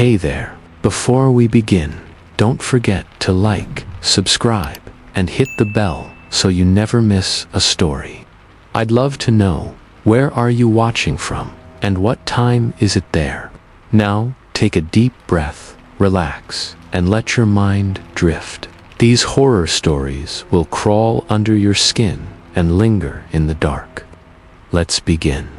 Hey there, before we begin, don't forget to like, subscribe, and hit the bell so you never miss a story. I'd love to know, where are you watching from, and what time is it there? Now, take a deep breath, relax, and let your mind drift. These horror stories will crawl under your skin and linger in the dark. Let's begin.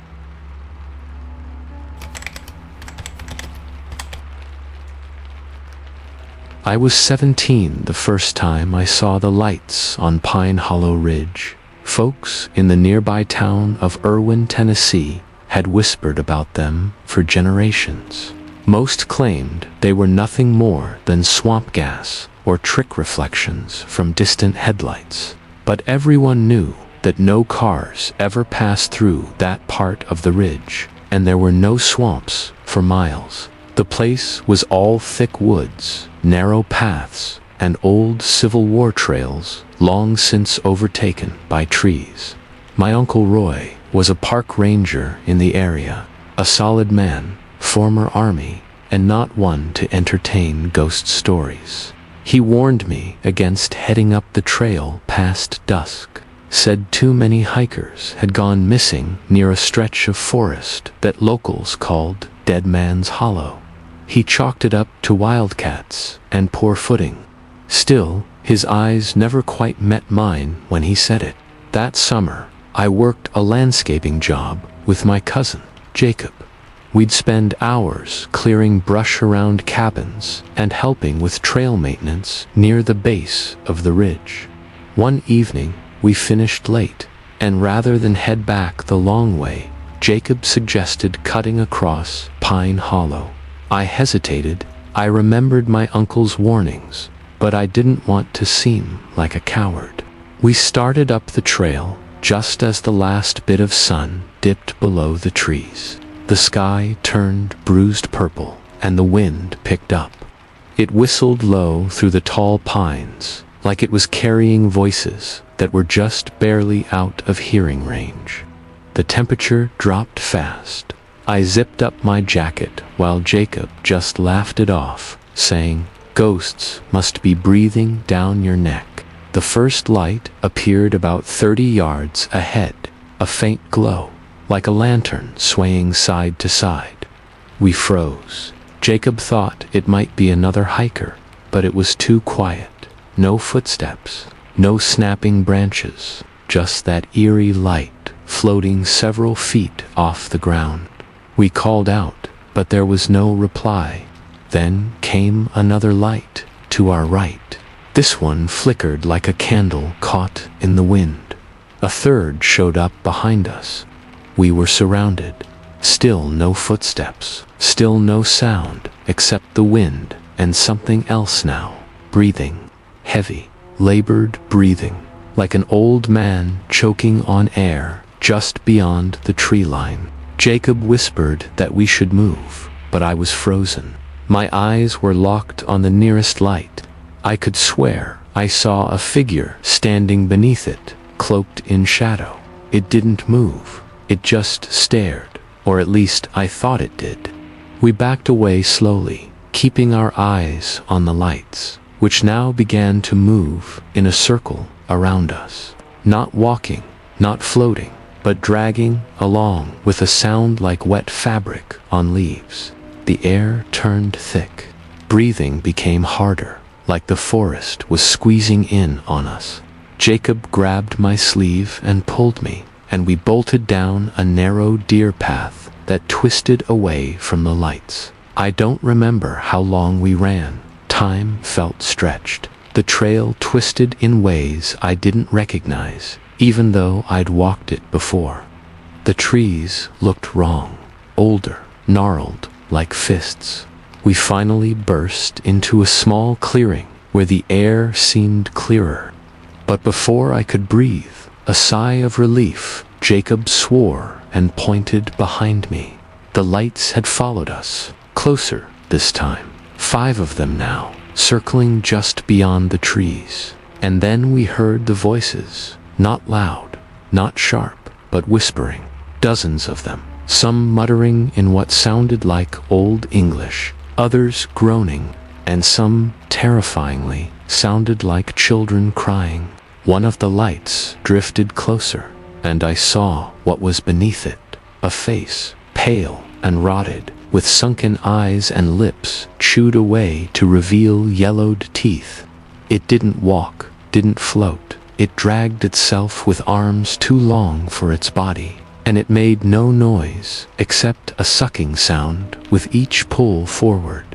I was 17 the first time I saw the lights on Pine Hollow Ridge. Folks in the nearby town of Irwin, Tennessee, had whispered about them for generations. Most claimed they were nothing more than swamp gas or trick reflections from distant headlights. But everyone knew that no cars ever passed through that part of the ridge, and there were no swamps for miles. The place was all thick woods, narrow paths, and old Civil War trails long since overtaken by trees. My Uncle Roy was a park ranger in the area, a solid man, former Army, and not one to entertain ghost stories. He warned me against heading up the trail past dusk, said too many hikers had gone missing near a stretch of forest that locals called Dead Man's Hollow. He chalked it up to wildcats and poor footing. Still, his eyes never quite met mine when he said it. That summer, I worked a landscaping job with my cousin, Jacob. We'd spend hours clearing brush around cabins and helping with trail maintenance near the base of the ridge. One evening, we finished late, and rather than head back the long way, Jacob suggested cutting across Pine Hollow. I hesitated. I remembered my uncle's warnings, but I didn't want to seem like a coward. We started up the trail just as the last bit of sun dipped below the trees. The sky turned bruised purple, and the wind picked up. It whistled low through the tall pines, like it was carrying voices that were just barely out of hearing range. The temperature dropped fast. I zipped up my jacket while Jacob just laughed it off, saying, "Ghosts must be breathing down your neck." The first light appeared about 30 yards ahead, a faint glow, like a lantern swaying side to side. We froze. Jacob thought it might be another hiker, but it was too quiet. No footsteps, no snapping branches, just that eerie light floating several feet off the ground. We called out, but there was no reply. Then came another light to our right. This one flickered like a candle caught in the wind. A third showed up behind us. We were surrounded. Still no footsteps, still no sound except the wind and something else now, breathing, heavy, labored breathing, like an old man choking on air just beyond the tree line. Jacob whispered that we should move, but I was frozen. My eyes were locked on the nearest light. I could swear I saw a figure standing beneath it, cloaked in shadow. It didn't move. It just stared, or at least I thought it did. We backed away slowly, keeping our eyes on the lights, which now began to move in a circle around us. Not walking, not floating, but dragging along with a sound like wet fabric on leaves. The air turned thick. Breathing became harder, like the forest was squeezing in on us. Jacob grabbed my sleeve and pulled me, and we bolted down a narrow deer path that twisted away from the lights. I don't remember how long we ran. Time felt stretched. The trail twisted in ways I didn't recognize, even though I'd walked it before. The trees looked wrong, older, gnarled, like fists. We finally burst into a small clearing where the air seemed clearer. But before I could breathe, a sigh of relief, Jacob swore and pointed behind me. The lights had followed us, closer this time. 5 of them now, circling just beyond the trees. And then we heard the voices, not loud, not sharp, but whispering. Dozens of them, some muttering in what sounded like Old English, others groaning, and some, terrifyingly, sounded like children crying. One of the lights drifted closer, and I saw what was beneath it, a face, pale and rotted, with sunken eyes and lips chewed away to reveal yellowed teeth. It didn't walk, didn't float. It dragged itself with arms too long for its body, and it made no noise except a sucking sound with each pull forward.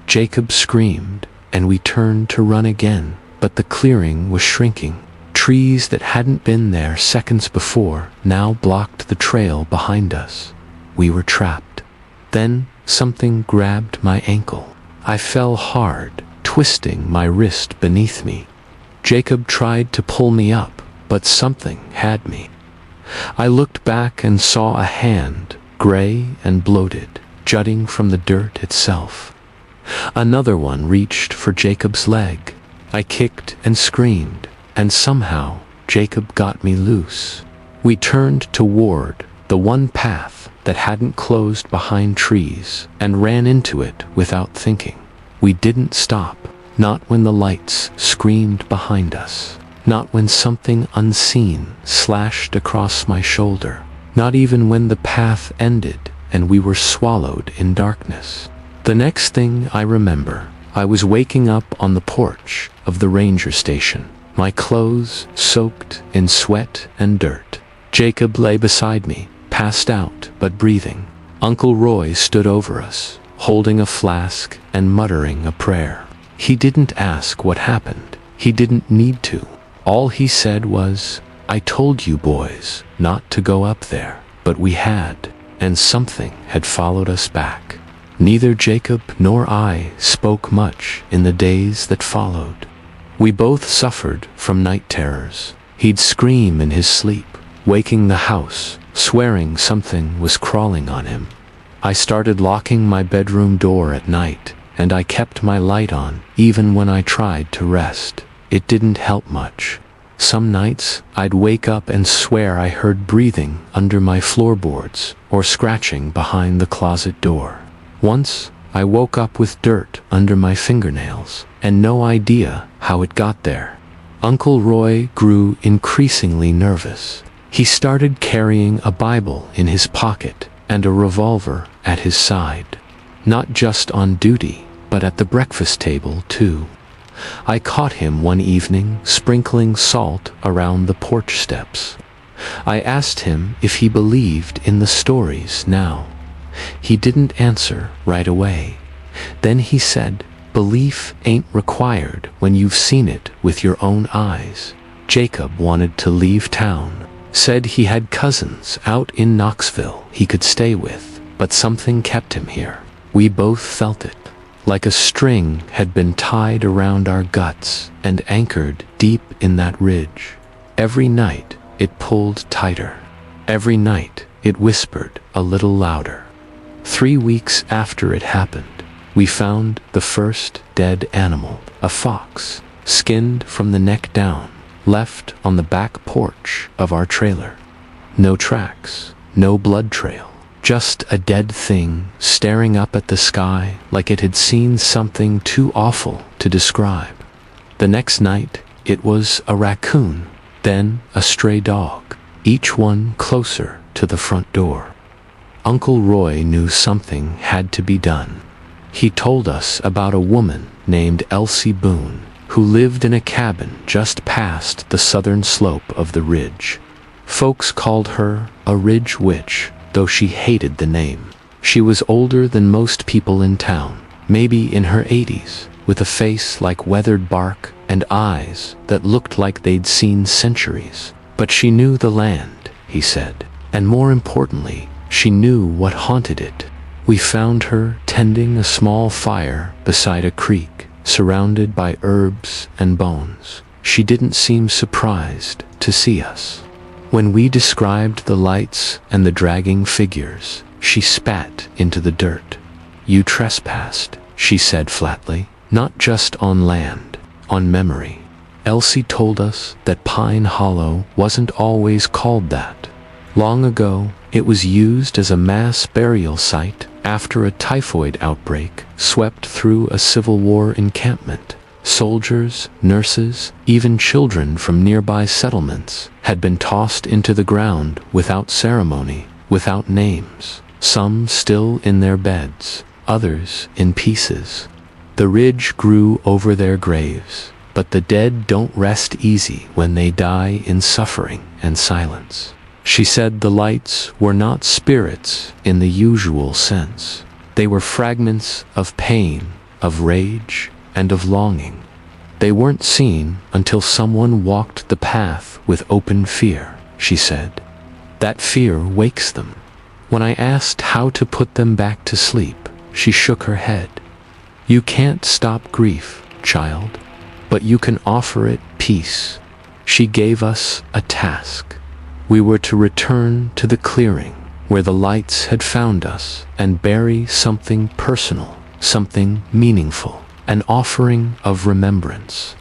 Jacob screamed, and we turned to run again, but the clearing was shrinking. Trees that hadn't been there seconds before now blocked the trail behind us. We were trapped. Then something grabbed my ankle. I fell hard, twisting my wrist beneath me. Jacob tried to pull me up, but something had me. I looked back and saw a hand, gray and bloated, jutting from the dirt itself. Another one reached for Jacob's leg. I kicked and screamed, and somehow Jacob got me loose. We turned toward the one path that hadn't closed behind trees and ran into it without thinking. We didn't stop. Not when the lights screamed behind us. Not when something unseen slashed across my shoulder. Not even when the path ended and we were swallowed in darkness. The next thing I remember, I was waking up on the porch of the ranger station, my clothes soaked in sweat and dirt. Jacob lay beside me, passed out but breathing. Uncle Roy stood over us, holding a flask and muttering a prayer. He didn't ask what happened. He didn't need to. All he said was, "I told you boys not to go up there," but we had, and something had followed us back. Neither Jacob nor I spoke much in the days that followed. We both suffered from night terrors. He'd scream in his sleep, waking the house, swearing something was crawling on him. I started locking my bedroom door at night, and I kept my light on even when I tried to rest. It didn't help much. Some nights I'd wake up and swear I heard breathing under my floorboards or scratching behind the closet door. Once I woke up with dirt under my fingernails and no idea how it got there. Uncle Roy grew increasingly nervous. He started carrying a Bible in his pocket and a revolver at his side. Not just on duty, but at the breakfast table too. I caught him one evening sprinkling salt around the porch steps. I asked him if he believed in the stories now. He didn't answer right away. Then he said, "Belief ain't required when you've seen it with your own eyes." Jacob wanted to leave town. Said he had cousins out in Knoxville he could stay with, but something kept him here. We both felt it, like a string had been tied around our guts and anchored deep in that ridge. Every night it pulled tighter. Every night it whispered a little louder. 3 weeks after it happened, we found the first dead animal, a fox, skinned from the neck down, left on the back porch of our trailer. No tracks, no blood trail. Just a dead thing staring up at the sky like it had seen something too awful to describe. The next night, it was a raccoon, then a stray dog, each one closer to the front door. Uncle Roy knew something had to be done. He told us about a woman named Elsie Boone, who lived in a cabin just past the southern slope of the ridge. Folks called her a ridge witch, though she hated the name. She was older than most people in town, maybe in her 80s, with a face like weathered bark and eyes that looked like they'd seen centuries. But she knew the land, he said, and more importantly, she knew what haunted it. We found her tending a small fire beside a creek, surrounded by herbs and bones. She didn't seem surprised to see us. When we described the lights and the dragging figures, she spat into the dirt. "You trespassed," she said flatly, "not just on land, on memory." Elsie told us that Pine Hollow wasn't always called that. Long ago, It was used as a mass burial site after a typhoid outbreak swept through a Civil War encampment. Soldiers, nurses, even children from nearby settlements had been tossed into the ground without ceremony, without names, some still in their beds, others in pieces. The ridge grew over their graves, but the dead don't rest easy when they die in suffering and silence. She said the lights were not spirits in the usual sense. They were fragments of pain, of rage, and of longing. They weren't seen until someone walked the path with open fear, she said. That fear wakes them. When I asked how to put them back to sleep, she shook her head. You can't stop grief, child, but you can offer it peace. She gave us a task. We were to return to the clearing where the lights had found us and bury something personal, something meaningful, an offering of remembrance.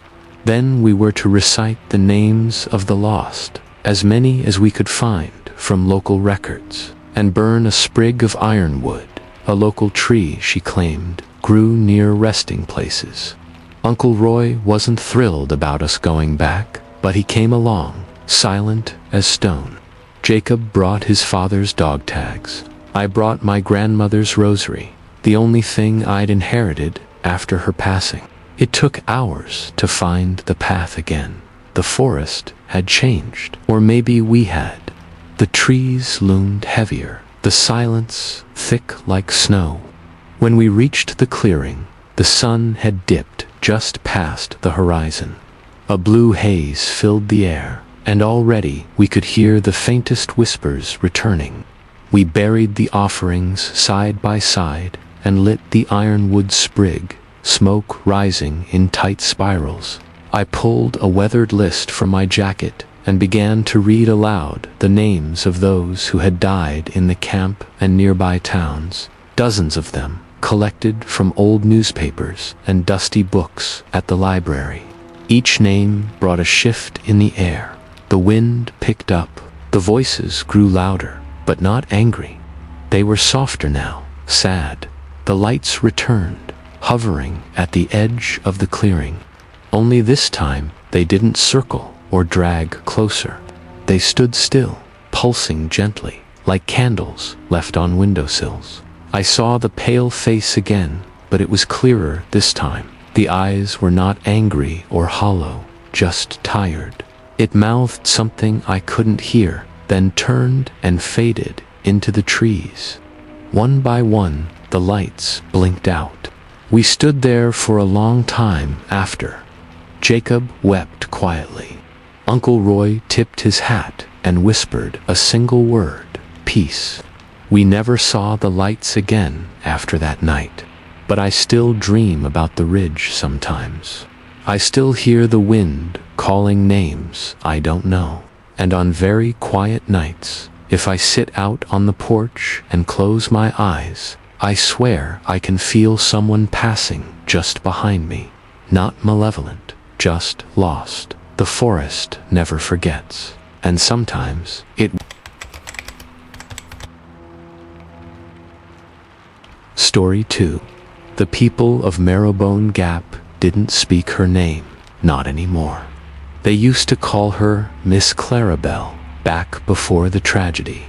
Then we were to recite the names of the lost, as many as we could find from local records, and burn a sprig of ironwood. A local tree, she claimed, grew near resting places. Uncle Roy wasn't thrilled about us going back, but he came along, silent as stone. Jacob brought his father's dog tags. I brought my grandmother's rosary, the only thing I'd inherited after her passing. It took hours to find the path again. The forest had changed, or maybe we had. The trees loomed heavier, the silence thick like snow. When we reached the clearing, the sun had dipped just past the horizon. A blue haze filled the air, and already we could hear the faintest whispers returning. We buried the offerings side by side and lit the ironwood sprig, smoke rising in tight spirals. I pulled a weathered list from my jacket and began to read aloud the names of those who had died in the camp and nearby towns, dozens of them collected from old newspapers and dusty books at the library. Each name brought a shift in the air. The wind picked up, the voices grew louder, but not angry. They were softer now, sad. The lights returned, hovering at the edge of the clearing. Only this time, they didn't circle or drag closer. They stood still, pulsing gently, like candles left on windowsills. I saw the pale face again, but it was clearer this time. The eyes were not angry or hollow, just tired. It mouthed something I couldn't hear, then turned and faded into the trees. One by one, the lights blinked out. We stood there for a long time after. Jacob wept quietly. Uncle Roy tipped his hat and whispered a single word, peace. We never saw the lights again after that night, but I still dream about the ridge sometimes. I still hear the wind calling names I don't know, and on very quiet nights, if I sit out on the porch and close my eyes, I swear I can feel someone passing just behind me. Not malevolent, just lost. The forest never forgets, and sometimes it... Story 2. The people of Marrowbone Gap didn't speak her name, not anymore. They used to call her Miss Clarabelle back before the tragedy,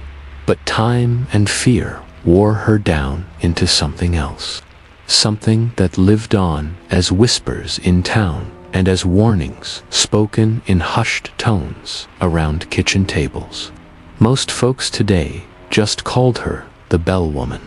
but time and fear wore her down into something else. Something that lived on as whispers in town and as warnings spoken in hushed tones around kitchen tables. Most folks today just called her the Bell Woman.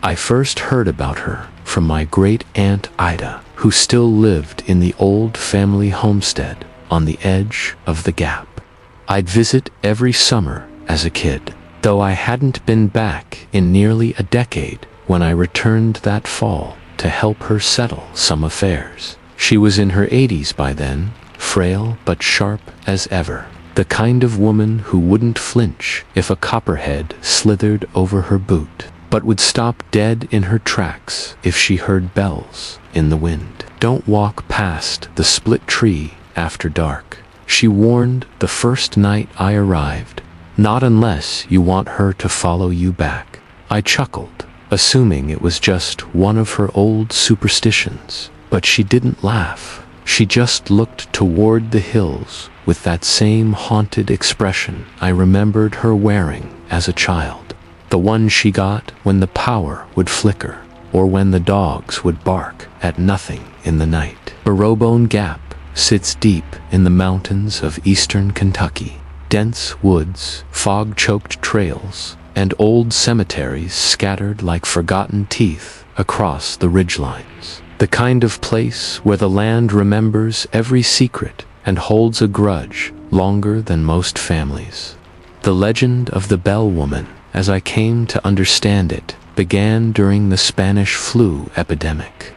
I first heard about her from my great-aunt Ida, who still lived in the old family homestead on the edge of the gap. I'd visit every summer as a kid, though I hadn't been back in nearly a decade when I returned that fall to help her settle some affairs. She was in her 80s by then, frail but sharp as ever, the kind of woman who wouldn't flinch if a copperhead slithered over her boot, but would stop dead in her tracks if she heard bells in the wind. Don't walk past the split tree after dark, she warned the first night I arrived. Not unless you want her to follow you back. I chuckled, assuming it was just one of her old superstitions, but she didn't laugh. She just looked toward the hills with that same haunted expression I remembered her wearing as a child. The one she got when the power would flicker, or when the dogs would bark at nothing in the night. Barrowbone Gap sits deep in the mountains of eastern Kentucky. Dense woods, fog-choked trails, and old cemeteries scattered like forgotten teeth across the ridgelines. The kind of place where the land remembers every secret and holds a grudge longer than most families. The legend of the Bell Woman, as I came to understand it, began during the Spanish flu epidemic.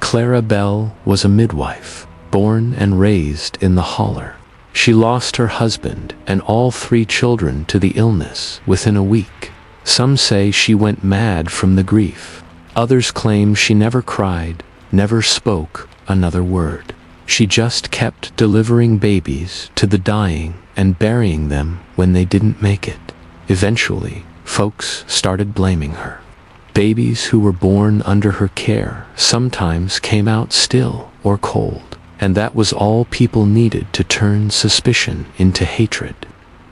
Clara Bell was a midwife, born and raised in the holler. She lost her husband and all 3 children to the illness within a week. Some say she went mad from the grief. Others claim she never cried, never spoke another word. She just kept delivering babies to the dying and burying them when they didn't make it. Eventually, folks started blaming her. Babies who were born under her care sometimes came out still or cold, and that was all people needed to turn suspicion into hatred.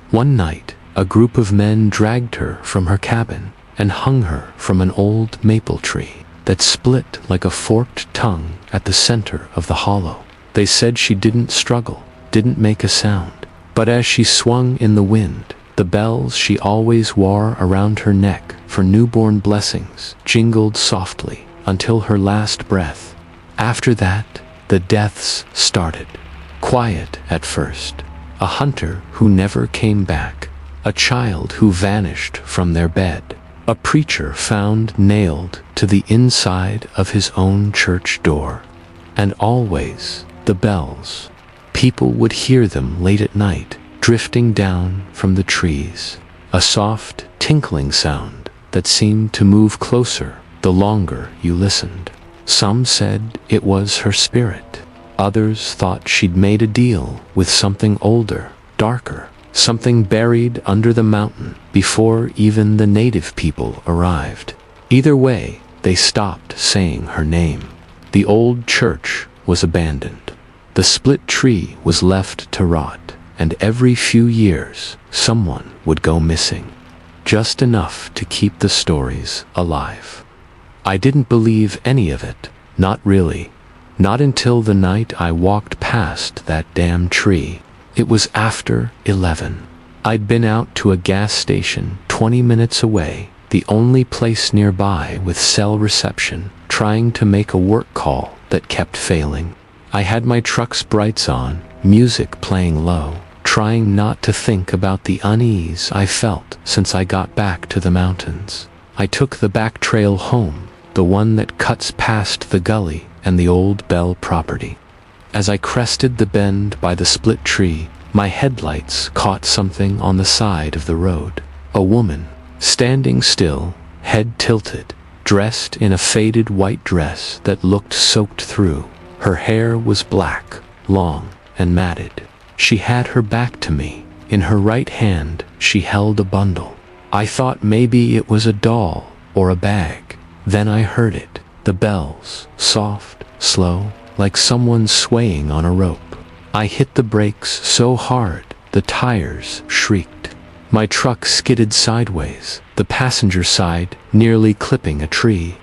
One night, a group of men dragged her from her cabin and hung her from an old maple tree that split like a forked tongue at the center of the hollow. They said she didn't struggle, didn't make a sound, but as she swung in the wind, the bells she always wore around her neck for newborn blessings jingled softly until her last breath. After that, the deaths started. Quiet at first. A hunter who never came back. A child who vanished from their bed. A preacher found nailed to the inside of his own church door. And always the bells. People would hear them late at night, drifting down from the trees. A soft, tinkling sound that seemed to move closer the longer you listened. Some said it was her spirit. Others thought she'd made a deal with something older, darker, something buried under the mountain before even the native people arrived. Either way, they stopped saying her name. The old church was abandoned. The split tree was left to rot, and every few years, someone would go missing. Just enough to keep the stories alive. I didn't believe any of it, not really. Not until the night I walked past that damn tree. It was after 11. I'd been out to a gas station 20 minutes away, the only place nearby with cell reception, trying to make a work call that kept failing. I had my truck's brights on, music playing low, trying not to think about the unease I felt since I got back to the mountains. I took the back trail home, the one that cuts past the gully and the old Bell property. As I crested the bend by the split tree, my headlights caught something on the side of the road. A woman, standing still, head tilted, dressed in a faded white dress that looked soaked through. Her hair was black, long, and matted. She had her back to me. In her right hand, she held a bundle. I thought maybe it was a doll or a bag. Then I heard it, the bells, soft, slow, like someone swaying on a rope. I hit the brakes so hard, the tires shrieked. My truck skidded sideways, the passenger side nearly clipping a tree.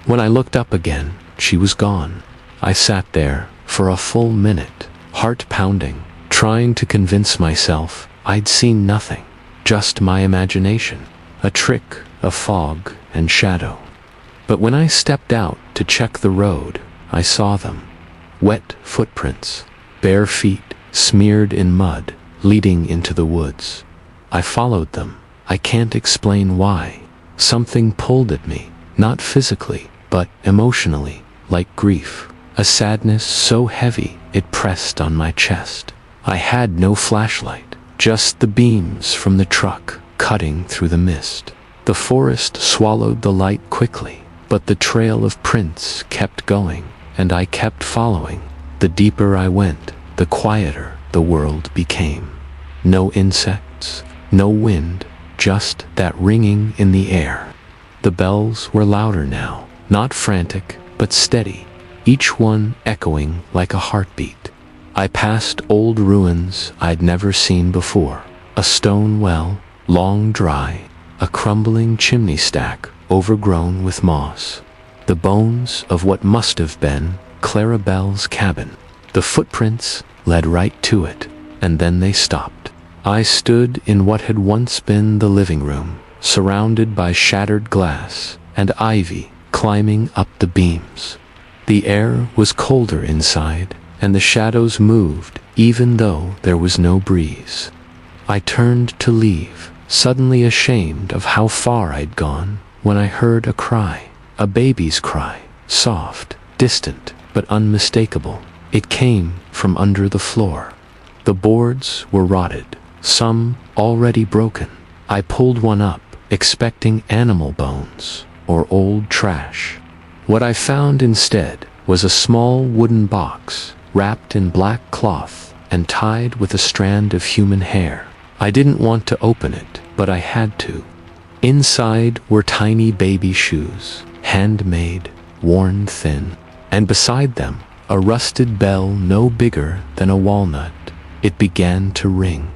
When I looked up again, she was gone. I sat there for a full minute, heart pounding, trying to convince myself I'd seen nothing, just my imagination, a trick of fog and shadow. But when I stepped out to check the road, I saw them. Wet footprints, bare feet smeared in mud, leading into the woods. I followed them. I can't explain why. Something pulled at me, not physically, but emotionally, like grief. A sadness so heavy it pressed on my chest. I had no flashlight, just the beams from the truck cutting through the mist. The forest swallowed the light quickly, but the trail of prints kept going, and I kept following. The deeper I went, the quieter the world became. No insects, No wind, just that ringing in the air. The bells were louder now, not frantic, but steady, each one echoing like a heartbeat. I passed old ruins I'd never seen before. A stone well, long dry, a crumbling chimney stack overgrown with moss. The bones of what must have been Clarabelle's cabin. The footprints led right to it, and then they stopped. I stood in what had once been the living room, surrounded by shattered glass and ivy climbing up the beams. The air was colder inside, and the shadows moved even though there was no breeze. I turned to leave, suddenly ashamed of how far I'd gone, when I heard a cry, a baby's cry, soft, distant, but unmistakable. It came from under the floor. The boards were rotted, some already broken. I pulled one up, expecting animal bones or old trash. What I found instead was a small wooden box, wrapped in black cloth and tied with a strand of human hair. I didn't want to open it, but I had to. Inside were tiny baby shoes, handmade, worn thin, and beside them, a rusted bell no bigger than a walnut. It began to ring.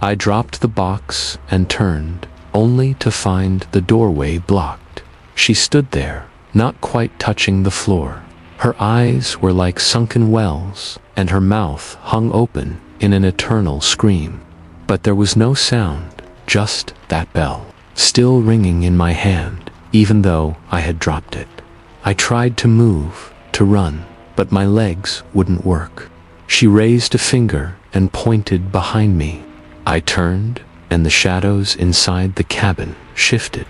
I dropped the box and turned, only to find the doorway blocked. She stood there, not quite touching the floor. Her eyes were like sunken wells, and her mouth hung open in an eternal scream. But there was no sound, just that bell, still ringing in my hand, even though I had dropped it. I tried to move, to run, but my legs wouldn't work. She raised a finger and pointed behind me. I turned, and the shadows inside the cabin shifted.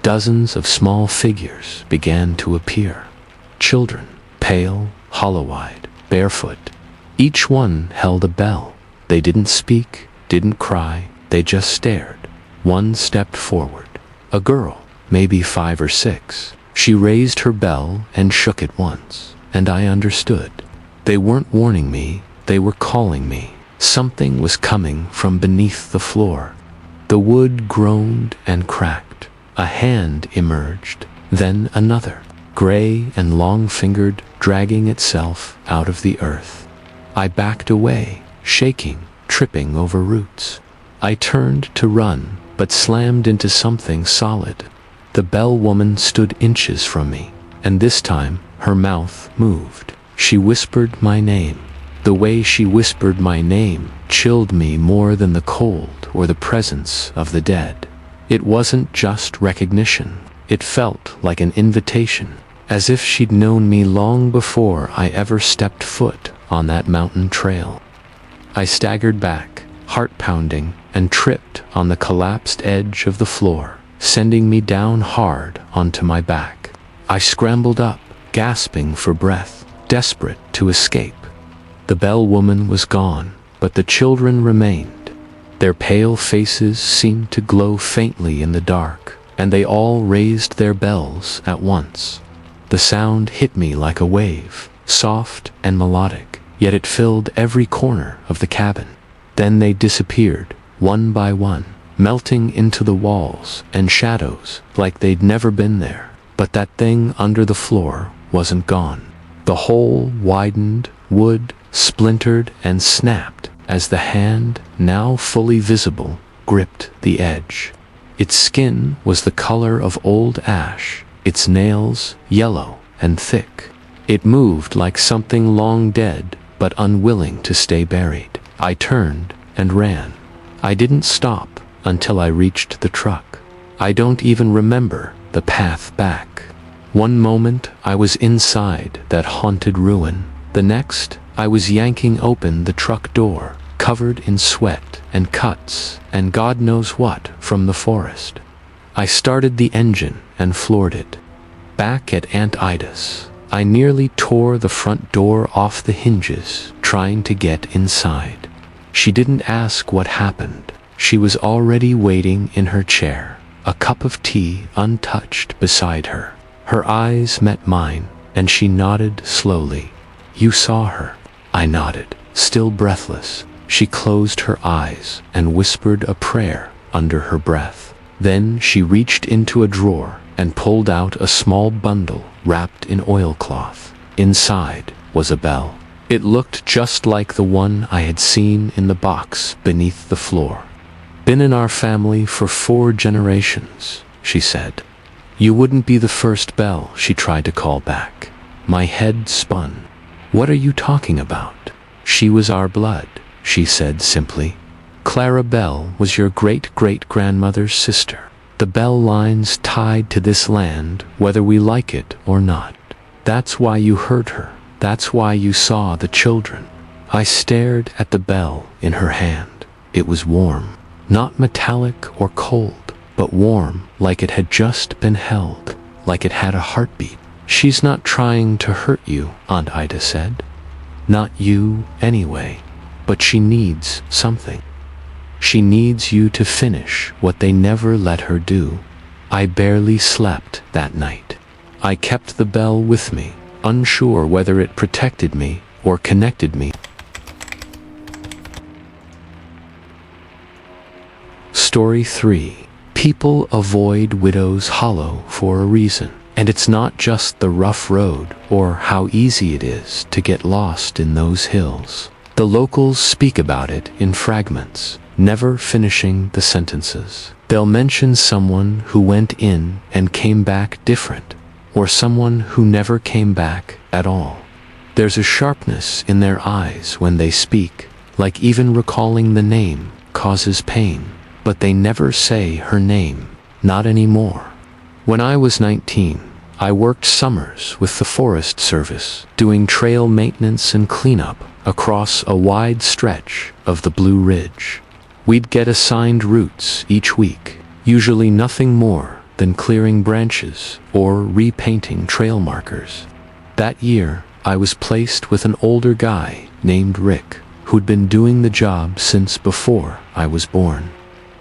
Dozens of small figures began to appear. Children, pale, hollow-eyed, barefoot. Each one held a bell. They didn't speak, didn't cry, they just stared. One stepped forward. A girl, maybe 5 or 6. She raised her bell and shook it once, and I understood. They weren't warning me, they were calling me. Something was coming from beneath the floor. The wood groaned and cracked. A hand emerged, then another, gray and long-fingered, dragging itself out of the earth. I backed away, shaking, tripping over roots. I turned to run, but slammed into something solid. The bell woman stood inches from me, and this time her mouth moved. She whispered my name. The way she whispered my name chilled me more than the cold or the presence of the dead. It wasn't just recognition. It felt like an invitation, as if she'd known me long before I ever stepped foot on that mountain trail. I staggered back, heart pounding, and tripped on the collapsed edge of the floor, sending me down hard onto my back. I scrambled up, gasping for breath, desperate to escape. The bell woman was gone, but the children remained. Their pale faces seemed to glow faintly in the dark, and they all raised their bells at once. The sound hit me like a wave, soft and melodic, yet it filled every corner of the cabin. Then they disappeared, one by one, melting into the walls and shadows like they'd never been there. But that thing under the floor wasn't gone. The hole widened, wood splintered and snapped as the hand, now fully visible, gripped the edge. Its skin was the color of old ash, its nails yellow and thick. It moved like something long dead but unwilling to stay buried. I turned and ran. I didn't stop until I reached the truck. I don't even remember the path back. One moment I was inside that haunted ruin. The next, I was yanking open the truck door, covered in sweat and cuts and God knows what from the forest. I started the engine and floored it. Back at Aunt Ida's, I nearly tore the front door off the hinges trying to get inside. She didn't ask what happened. She was already waiting in her chair, a cup of tea untouched beside her. Her eyes met mine, and she nodded slowly. "You saw her." I nodded, still breathless. She closed her eyes and whispered a prayer under her breath. Then she reached into a drawer and pulled out a small bundle wrapped in oilcloth. Inside was a bell. It looked just like the one I had seen in the box beneath the floor. "Been in our family for 4 generations," she said. "You wouldn't be the first bell," she tried to call back. My head spun. "What are you talking about?" "She was our blood," she said simply. "Clara Bell was your great-great-grandmother's sister. The bell line's tied to this land, whether we like it or not. That's why you heard her. That's why you saw the children." I stared at the bell in her hand. It was warm. Not metallic or cold, but warm, like it had just been held, like it had a heartbeat. "She's not trying to hurt you," Aunt Ida said. "Not you, anyway. But she needs something. She needs you to finish what they never let her do." I barely slept that night. I kept the bell with me, unsure whether it protected me or connected me. Story 3. People avoid Widow's Hollow for a reason. And it's not just the rough road or how easy it is to get lost in those hills. The locals speak about it in fragments, never finishing the sentences. They'll mention someone who went in and came back different, or someone who never came back at all. There's a sharpness in their eyes when they speak, like even recalling the name causes pain. But they never say her name, not anymore. When I was 19, I worked summers with the Forest Service, doing trail maintenance and cleanup across a wide stretch of the Blue Ridge. We'd get assigned routes each week, usually nothing more than clearing branches or repainting trail markers. That year, I was placed with an older guy named Rick, who'd been doing the job since before I was born.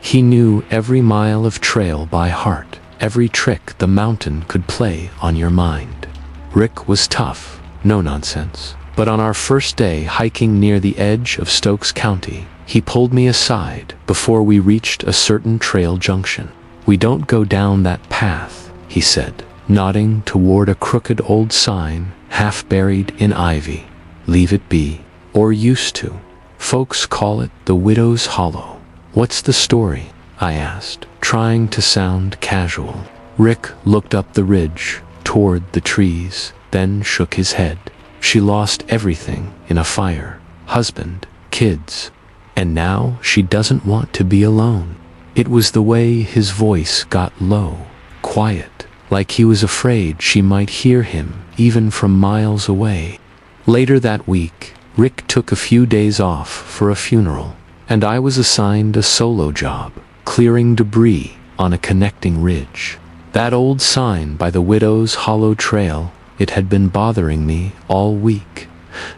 He knew every mile of trail by heart, every trick the mountain could play on your mind. Rick was tough, no nonsense. But on our first day hiking near the edge of Stokes County, he pulled me aside before we reached a certain trail junction. "We don't go down that path," he said, nodding toward a crooked old sign half buried in ivy. "Leave it be, or used to. Folks call it the Widow's Hollow." "What's the story?" I asked, trying to sound casual. Rick looked up the ridge, toward the trees, then shook his head. "She lost everything in a fire, husband, kids, and now she doesn't want to be alone." It was the way his voice got low, quiet, like he was afraid she might hear him even from miles away. Later that week, Rick took a few days off for a funeral, and I was assigned a solo job, clearing debris on a connecting ridge. That old sign by the Widow's Hollow Trail, it had been bothering me all week.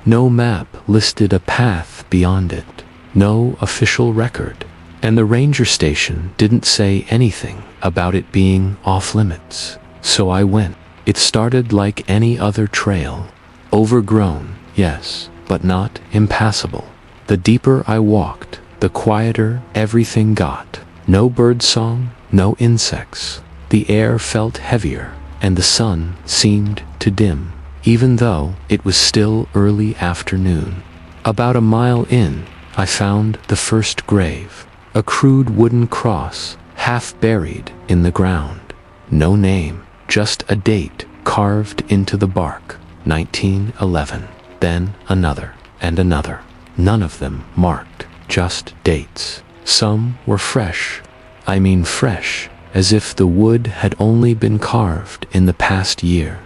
No map listed a path beyond it, no official record, and the ranger station didn't say anything about it being off-limits. So I went. It started like any other trail. Overgrown, yes, but not impassable. The deeper I walked, the quieter everything got. No birdsong, no insects. The air felt heavier, and the sun seemed to dim, even though it was still early afternoon. About a mile in, I found the first grave, a crude wooden cross, half buried in the ground. No name, just a date carved into the bark, 1911. Then another, and another. None of them marked, just dates. Some were fresh. I mean fresh, as if the wood had only been carved in the past year.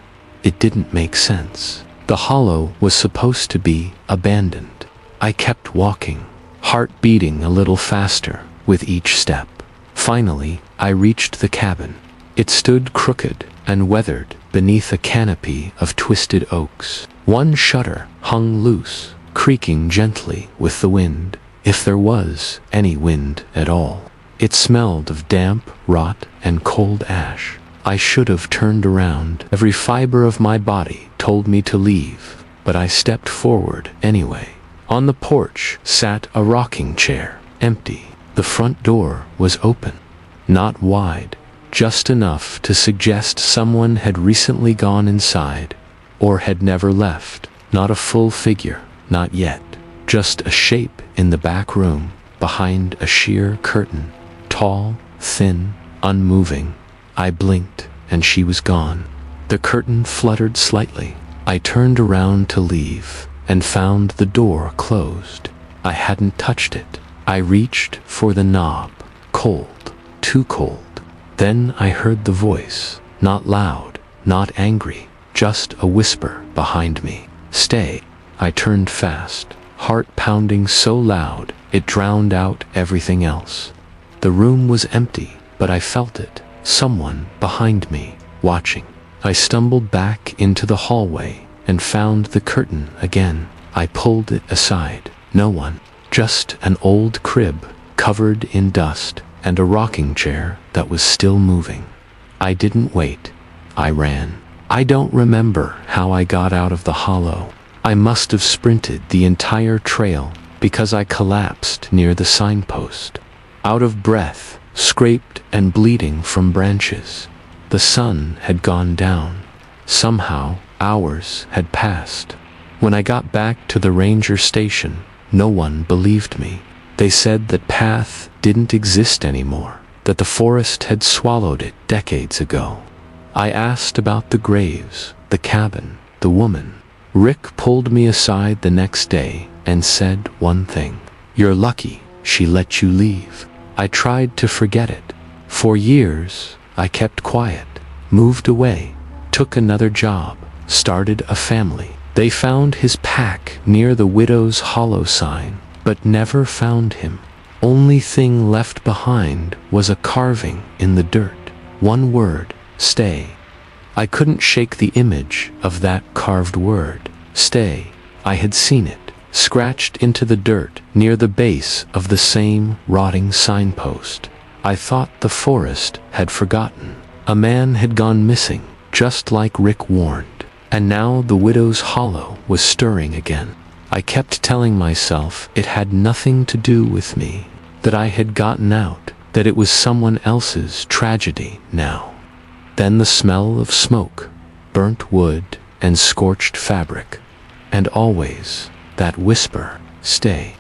It didn't make sense. The hollow was supposed to be abandoned. I kept walking, heart beating a little faster with each step. Finally, I reached the cabin. It stood crooked and weathered beneath a canopy of twisted oaks. One shutter hung loose, creaking gently with the wind, if there was any wind at all. It smelled of damp, rot, and cold ash. I should have turned around. Every fiber of my body told me to leave, but I stepped forward anyway. On the porch sat a rocking chair, empty. The front door was open. Not wide, just enough to suggest someone had recently gone inside, or had never left. Not a full figure, not yet. Just a shape in the back room, behind a sheer curtain. Tall, thin, unmoving. I blinked, and she was gone. The curtain fluttered slightly. I turned around to leave, and found the door closed. I hadn't touched it. I reached for the knob. Cold, too cold. Then I heard the voice, not loud, not angry, just a whisper behind me. Stay. I turned fast, heart pounding so loud it drowned out everything else. The room was empty, but I felt it. Someone behind me, watching. I stumbled back into the hallway and found the curtain again. I pulled it aside. No one. Just an old crib, covered in dust, and a rocking chair that was still moving. I didn't wait. I ran. I don't remember how I got out of the hollow. I must have sprinted the entire trail because I collapsed near the signpost. Out of breath, scraped and bleeding from branches. The sun had gone down. Somehow, hours had passed. When I got back to the ranger station, no one believed me. They said that path didn't exist anymore, that the forest had swallowed it decades ago. I asked about the graves, the cabin, the woman. Rick pulled me aside the next day and said one thing. You're lucky she let you leave. I tried to forget it. For years, I kept quiet, moved away, took another job, started a family. They found his pack near the Widow's Hollow sign, but never found him. Only thing left behind was a carving in the dirt. One word, stay. I couldn't shake the image of that carved word, stay. I had seen it, scratched into the dirt near the base of the same rotting signpost. I thought the forest had forgotten. A man had gone missing, just like Rick warned. And now the Widow's Hollow was stirring again. I kept telling myself it had nothing to do with me, that I had gotten out, that it was someone else's tragedy now. Then the smell of smoke, burnt wood, and scorched fabric. And always that whisper, stay.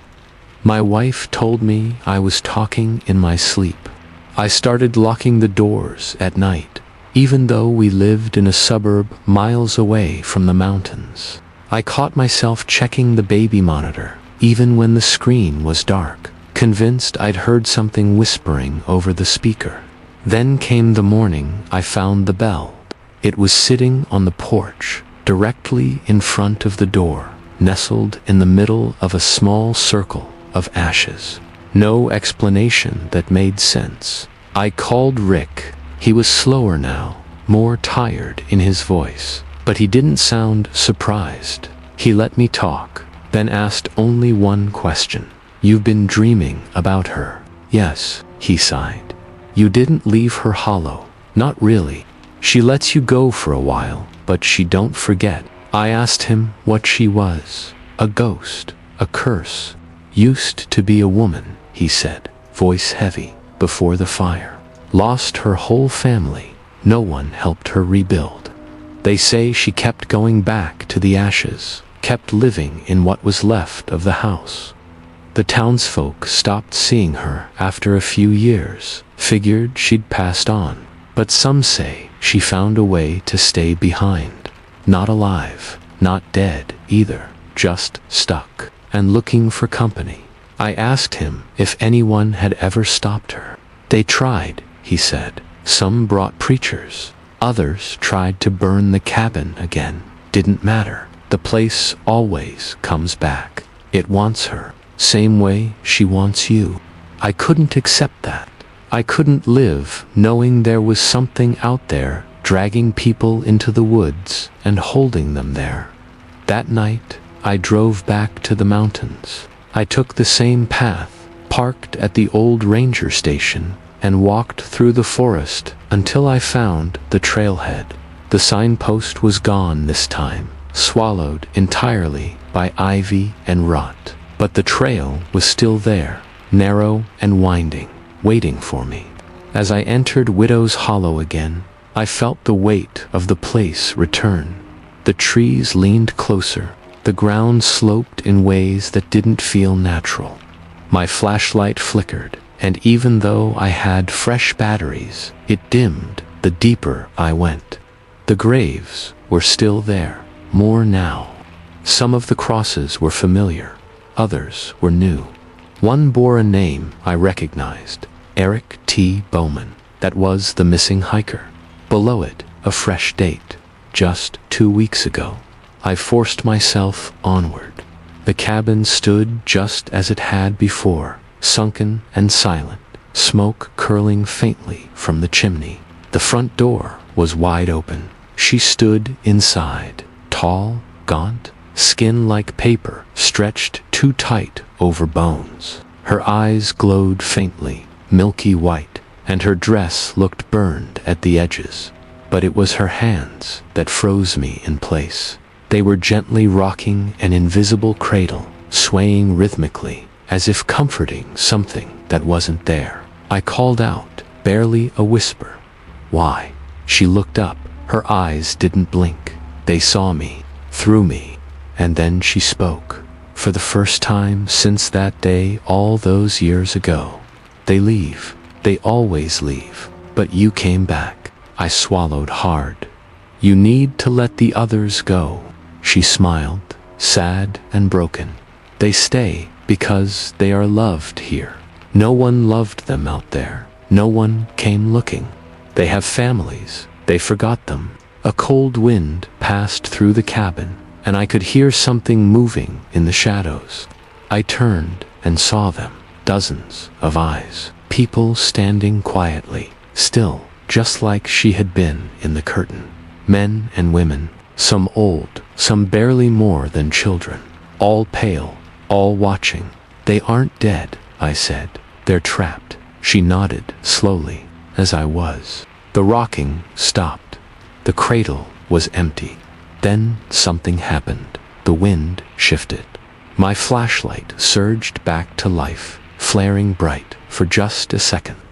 My wife told me I was talking in my sleep. I started locking the doors at night, even though we lived in a suburb miles away from the mountains. I caught myself checking the baby monitor, even when the screen was dark, convinced I'd heard something whispering over the speaker. Then came the morning I found the bell. It was sitting on the porch, directly in front of the door, nestled in the middle of a small circle of ashes. No explanation that made sense. I called Rick. He was slower now, more tired in his voice, but he didn't sound surprised. He let me talk, then asked only one question. You've been dreaming about her. Yes, he sighed. You didn't leave her hollow. Not really. She lets you go for a while, but she don't forget. I asked him what she was. A ghost, a curse. Used to be a woman, he said, voice heavy, before the fire. Lost her whole family. No one helped her rebuild. They say she kept going back to the ashes, kept living in what was left of the house. The townsfolk stopped seeing her after a few years, figured she'd passed on. But some say she found a way to stay behind. Not alive, not dead either, just stuck, and looking for company. I asked him if anyone had ever stopped her. They tried, he said. Some brought preachers. Others tried to burn the cabin again. Didn't matter. The place always comes back. It wants her, same way she wants you. I couldn't accept that. I couldn't live knowing there was something out there dragging people into the woods and holding them there. That night, I drove back to the mountains. I took the same path, parked at the old ranger station, and walked through the forest until I found the trailhead. The signpost was gone this time, swallowed entirely by ivy and rot. But the trail was still there, narrow and winding, waiting for me. As I entered Widow's Hollow again, I felt the weight of the place return. The trees leaned closer, the ground sloped in ways that didn't feel natural. My flashlight flickered, and even though I had fresh batteries, it dimmed the deeper I went. The graves were still there, more now. Some of the crosses were familiar, others were new. One bore a name I recognized, Eric T. Bowman. That was the missing hiker. Below it, a fresh date, just 2 weeks ago. I forced myself onward. The cabin stood just as it had before, sunken and silent, smoke curling faintly from the chimney. The front door was wide open. She stood inside, tall, gaunt, skin like paper stretched too tight over bones. Her eyes glowed faintly, milky white, and her dress looked burned at the edges. But it was her hands that froze me in place. They were gently rocking an invisible cradle, swaying rhythmically, as if comforting something that wasn't there. I called out, barely a whisper. "Why?" She looked up. Her eyes didn't blink. They saw me, through me, and then she spoke. For the first time since that day all those years ago. "They leave. They always leave. But you came back." I swallowed hard. "You need to let the others go." She smiled, sad and broken. "They stay because they are loved here. No one loved them out there. No one came looking. They have families. They forgot them." A cold wind passed through the cabin, and I could hear something moving in the shadows. I turned and saw them, dozens of eyes, people standing quietly, still, just like she had been in the curtain. Men and women, some old, some barely more than children, all pale, all watching. "They aren't dead," I said. "They're trapped." She nodded slowly, as I was. The rocking stopped. The cradle was empty. Then something happened. The wind shifted. My flashlight surged back to life, flaring bright for just a second.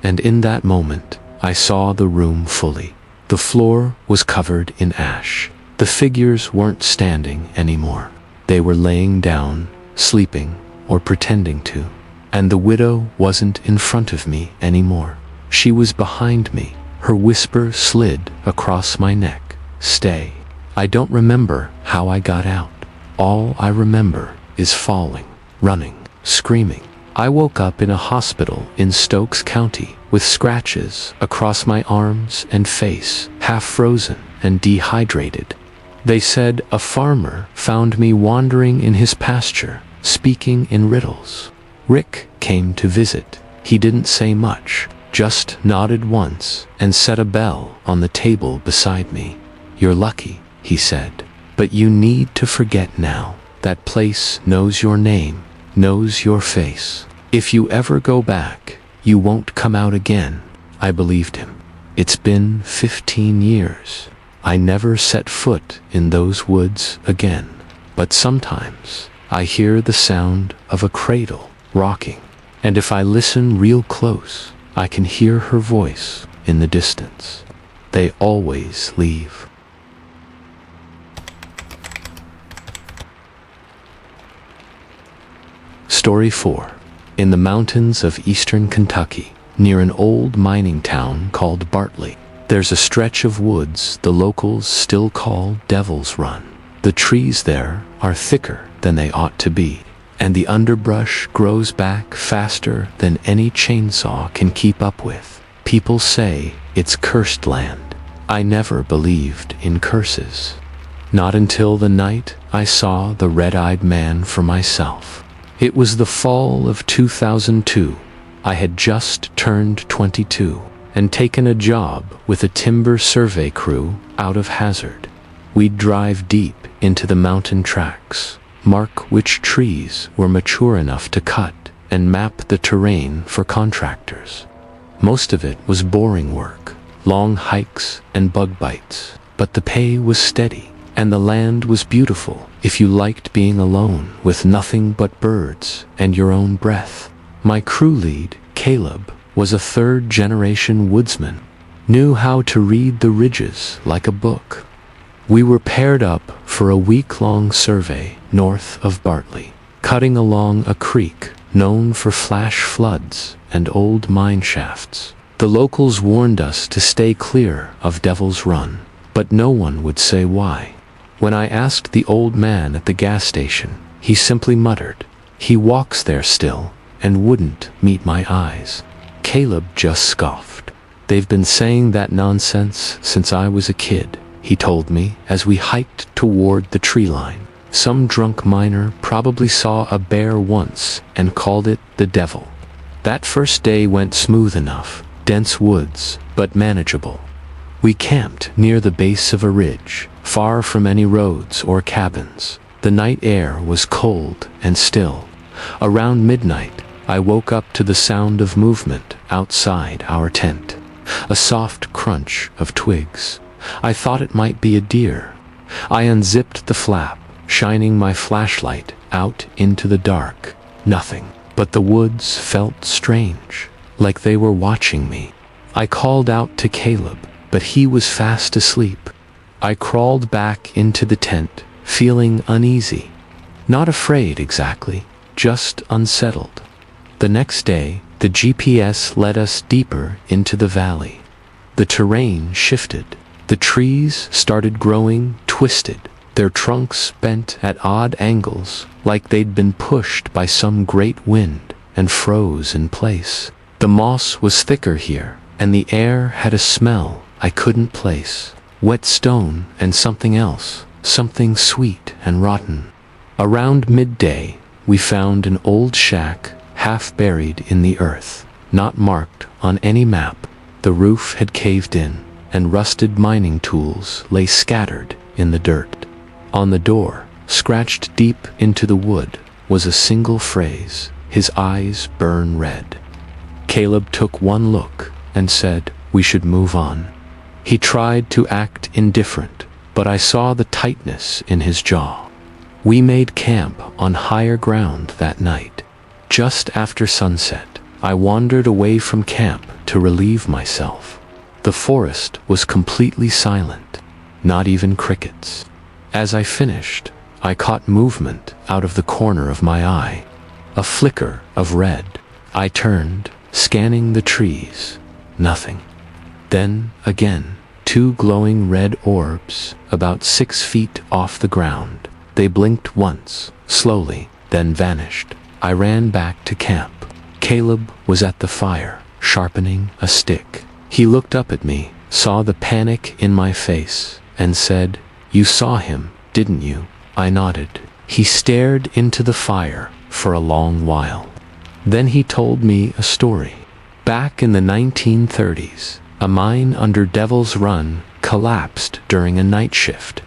And in that moment, I saw the room fully. The floor was covered in ash. The figures weren't standing anymore. They were laying down, sleeping, or pretending to. And the widow wasn't in front of me anymore. She was behind me. Her whisper slid across my neck. "Stay." I don't remember how I got out. All I remember is falling, running, screaming. I woke up in a hospital in Stokes County with scratches across my arms and face, half frozen and dehydrated. They said a farmer found me wandering in his pasture, speaking in riddles. Rick came to visit. He didn't say much, just nodded once and set a bell on the table beside me. "You're lucky," he said, "but you need to forget now. That place knows your name, knows your face. If you ever go back, you won't come out again." I believed him. It's been 15 years. I never set foot in those woods again. But sometimes I hear the sound of a cradle rocking, and if I listen real close, I can hear her voice in the distance. They always leave. Story 4. In the mountains of eastern Kentucky, near an old mining town called Bartley, there's a stretch of woods the locals still call Devil's Run. The trees there are thicker than they ought to be, and the underbrush grows back faster than any chainsaw can keep up with. People say it's cursed land. I never believed in curses. Not until the night I saw the red-eyed man for myself. It was the fall of 2002. I had just turned 22 and taken a job with a timber survey crew out of Hazard. We'd drive deep into the mountain tracks, mark which trees were mature enough to cut, and map the terrain for contractors. Most of it was boring work, long hikes and bug bites, but the pay was steady, and the land was beautiful, if you liked being alone with nothing but birds and your own breath. My crew lead, Caleb, was a third-generation woodsman, knew how to read the ridges like a book. We were paired up for a week-long survey north of Bartley, cutting along a creek known for flash floods and old mine shafts. The locals warned us to stay clear of Devil's Run, but no one would say why. When I asked the old man at the gas station, he simply muttered, "He walks there still," and wouldn't meet my eyes. Caleb just scoffed. "They've been saying that nonsense since I was a kid," he told me as we hiked toward the tree line. "Some drunk miner probably saw a bear once and called it the devil." That first day went smooth enough, dense woods, but manageable. We camped near the base of a ridge, far from any roads or cabins. The night air was cold and still. Around midnight, I woke up to the sound of movement outside our tent. A soft crunch of twigs. I thought it might be a deer. I unzipped the flap, shining my flashlight out into the dark. Nothing, but the woods felt strange, like they were watching me. I called out to Caleb, but he was fast asleep. I crawled back into the tent, feeling uneasy. Not afraid exactly, just unsettled. The next day, the GPS led us deeper into the valley. The terrain shifted. The trees started growing twisted, their trunks bent at odd angles, like they'd been pushed by some great wind and froze in place. The moss was thicker here, and the air had a smell I couldn't place. Wet stone and something else, something sweet and rotten. Around midday, we found an old shack half buried in the earth, not marked on any map. The roof had caved in, and rusted mining tools lay scattered in the dirt. On the door, scratched deep into the wood, was a single phrase, "His eyes burn red." Caleb took one look and said, "We should move on." He tried to act indifferent, but I saw the tightness in his jaw. We made camp on higher ground that night. Just after sunset, I wandered away from camp to relieve myself. The forest was completely silent, not even crickets. As I finished, I caught movement out of the corner of my eye. A flicker of red. I turned, scanning the trees. Nothing. Then, again, two glowing red orbs, about 6 feet off the ground. They blinked once, slowly, then vanished. I ran back to camp. Caleb was at the fire, sharpening a stick. He looked up at me, saw the panic in my face, and said, "You saw him, didn't you?" I nodded. He stared into the fire for a long while. Then he told me a story. Back in the 1930s, a mine under Devil's Run collapsed during a night shift.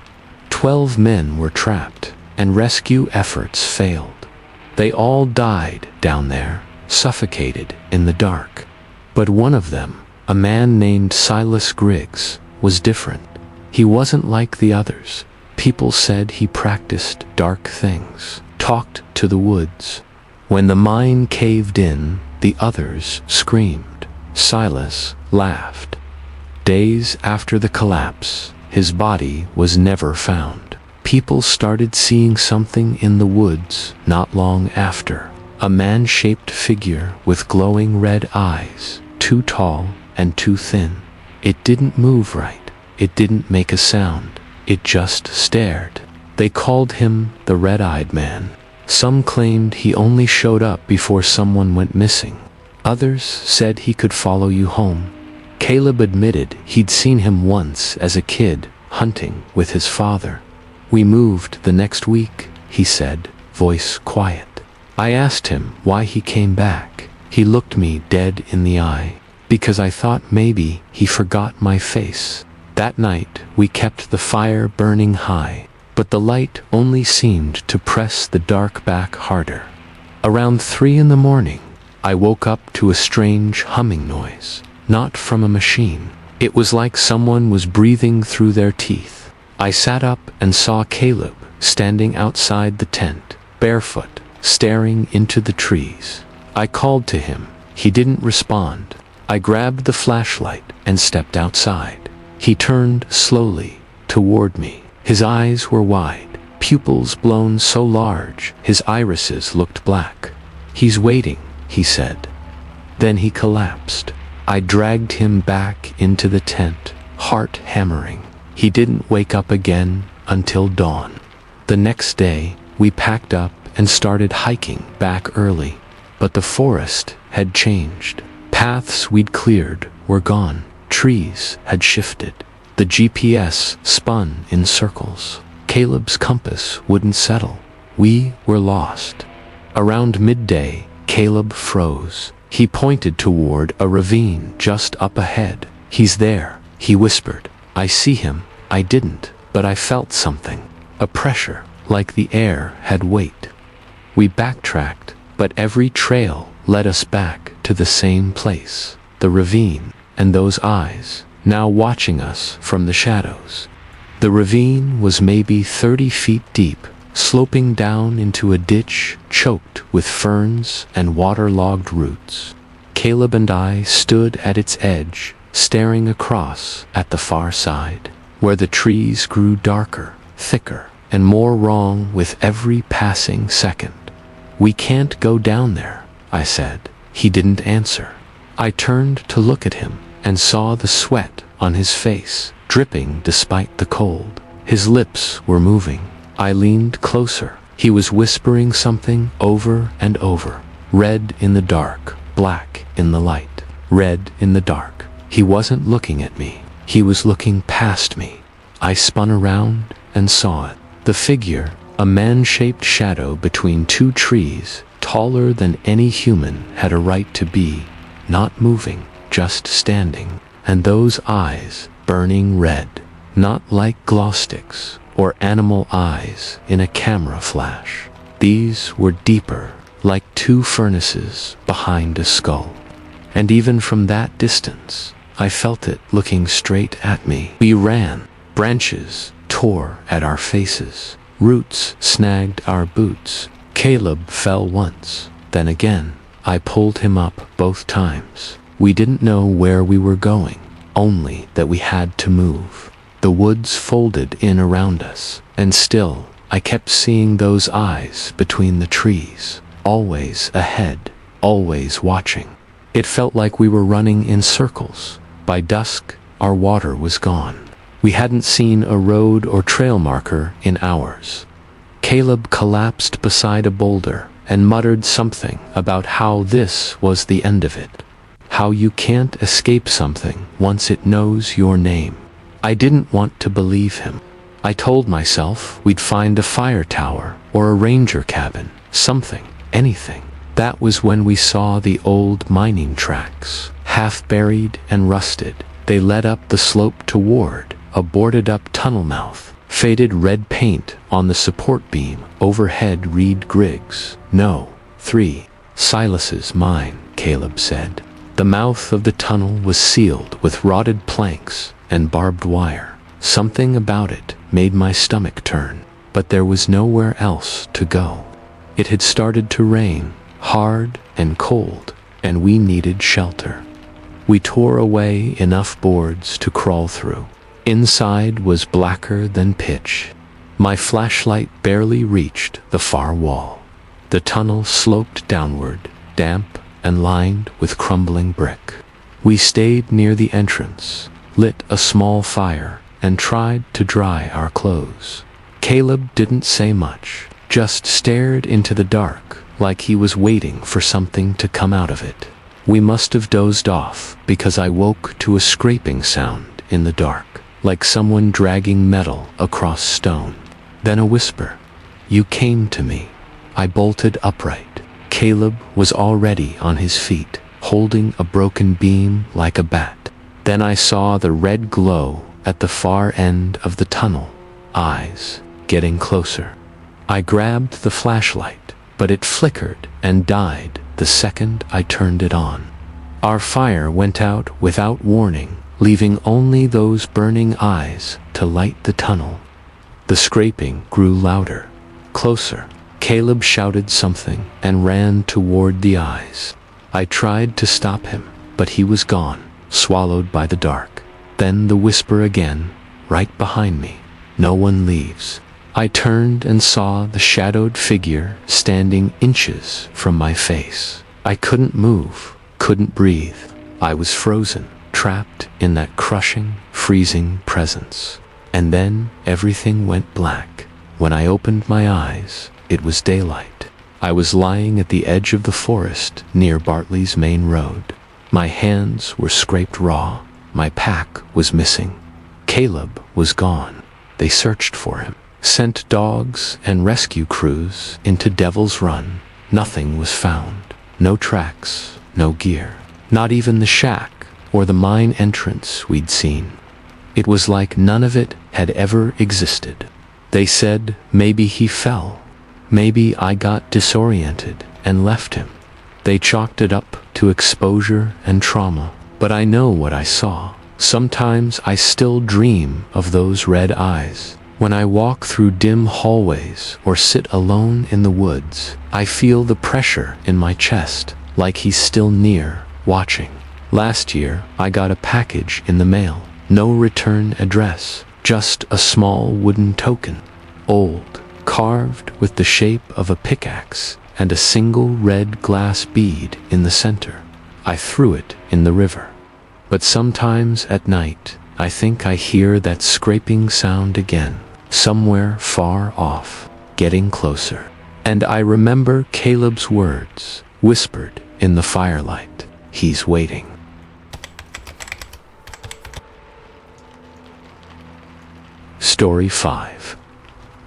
12 men were trapped, and rescue efforts failed. They all died down there, suffocated in the dark. But one of them, a man named Silas Griggs, was different. He wasn't like the others. People said he practiced dark things, talked to the woods. When the mine caved in, the others screamed. Silas laughed. Days after the collapse, his body was never found. People started seeing something in the woods not long after. A man-shaped figure with glowing red eyes, too tall and too thin. It didn't move right. It didn't make a sound. It just stared. They called him the Red-Eyed Man. Some claimed he only showed up before someone went missing. Others said he could follow you home. Caleb admitted he'd seen him once as a kid, hunting with his father. "We moved the next week," he said, voice quiet. I asked him why he came back. He looked me dead in the eye. Because I thought maybe he forgot my face. That night, we kept the fire burning high, but the light only seemed to press the dark back harder. Around 3 in the morning, I woke up to a strange humming noise, not from a machine. It was like someone was breathing through their teeth. I sat up and saw Caleb standing outside the tent, barefoot, staring into the trees. I called to him. He didn't respond. I grabbed the flashlight and stepped outside. He turned slowly toward me. His eyes were wide, pupils blown so large, his irises looked black. "He's waiting," he said. Then he collapsed. I dragged him back into the tent, heart hammering. He didn't wake up again until dawn. The next day, we packed up and started hiking back early. But the forest had changed. Paths we'd cleared were gone. Trees had shifted. The GPS spun in circles. Caleb's compass wouldn't settle. We were lost. Around midday, Caleb froze. He pointed toward a ravine just up ahead. "He's there," he whispered. "I see him." I didn't, but I felt something. A pressure, like the air had weight. We backtracked, but every trail led us back to the same place, the ravine, and those eyes, now watching us from the shadows. The ravine was maybe 30 feet deep, sloping down into a ditch choked with ferns and waterlogged roots. Caleb and I stood at its edge, staring across at the far side, where the trees grew darker, thicker, and more wrong with every passing second. "We can't go down there," I said. He didn't answer. I turned to look at him and saw the sweat on his face, dripping despite the cold. His lips were moving. I leaned closer. He was whispering something over and over. Red in the dark, black in the light. Red in the dark. He wasn't looking at me. He was looking past me. I spun around and saw it. The figure, a man-shaped shadow between two trees, taller than any human had a right to be, not moving, just standing. And those eyes, burning red, not like glow sticks or animal eyes in a camera flash. These were deeper, like two furnaces behind a skull. And even from that distance, I felt it looking straight at me. We ran. Branches tore at our faces. Roots snagged our boots. Caleb fell once. Then again, I pulled him up both times. We didn't know where we were going, only that we had to move. The woods folded in around us, and still, I kept seeing those eyes between the trees, always ahead, always watching. It felt like we were running in circles. By dusk, our water was gone. We hadn't seen a road or trail marker in hours. Caleb collapsed beside a boulder and muttered something about how this was the end of it. How you can't escape something once it knows your name. I didn't want to believe him. I told myself we'd find a fire tower or a ranger cabin, something, anything. That was when we saw the old mining tracks, half buried and rusted. They led up the slope toward a boarded-up tunnel mouth, faded red paint on the support beam, overhead reed grigs. "No, 3. Silas's mine," Caleb said. The mouth of the tunnel was sealed with rotted planks and barbed wire. Something about it made my stomach turn, but there was nowhere else to go. It had started to rain, hard and cold, and we needed shelter. We tore away enough boards to crawl through. Inside was blacker than pitch. My flashlight barely reached the far wall. The tunnel sloped downward, damp and lined with crumbling brick. We stayed near the entrance, lit a small fire, and tried to dry our clothes. Caleb didn't say much, just stared into the dark like he was waiting for something to come out of it. We must have dozed off because I woke to a scraping sound in the dark, like someone dragging metal across stone. Then a whisper. "You came to me." I bolted upright. Caleb was already on his feet, holding a broken beam like a bat. Then I saw the red glow at the far end of the tunnel, eyes getting closer. I grabbed the flashlight, but it flickered and died the second I turned it on. Our fire went out without warning, leaving only those burning eyes to light the tunnel. The scraping grew louder, closer. Caleb shouted something and ran toward the eyes. I tried to stop him, but he was gone, swallowed by the dark. Then the whisper again, right behind me. No one leaves. I turned and saw the shadowed figure standing inches from my face. I couldn't move, couldn't breathe. I was frozen, trapped in that crushing, freezing presence. And then everything went black. When I opened my eyes, it was daylight. I was lying at the edge of the forest near Bartley's main road. My hands were scraped raw. My pack was missing. Caleb was gone. They searched for him, sent dogs and rescue crews into Devil's Run. Nothing was found. No tracks, no gear. Not even the shack or the mine entrance we'd seen. It was like none of it had ever existed. They said maybe he fell. Maybe I got disoriented and left him. They chalked it up to exposure and trauma. But I know what I saw. Sometimes I still dream of those red eyes. When I walk through dim hallways or sit alone in the woods, I feel the pressure in my chest, like he's still near, watching. Last year, I got a package in the mail. No return address, just a small wooden token. Old, carved with the shape of a pickaxe and a single red glass bead in the center. I threw it in the river. But sometimes at night, I think I hear that scraping sound again, somewhere far off, getting closer. And I remember Caleb's words, whispered in the firelight. He's waiting. Story 5.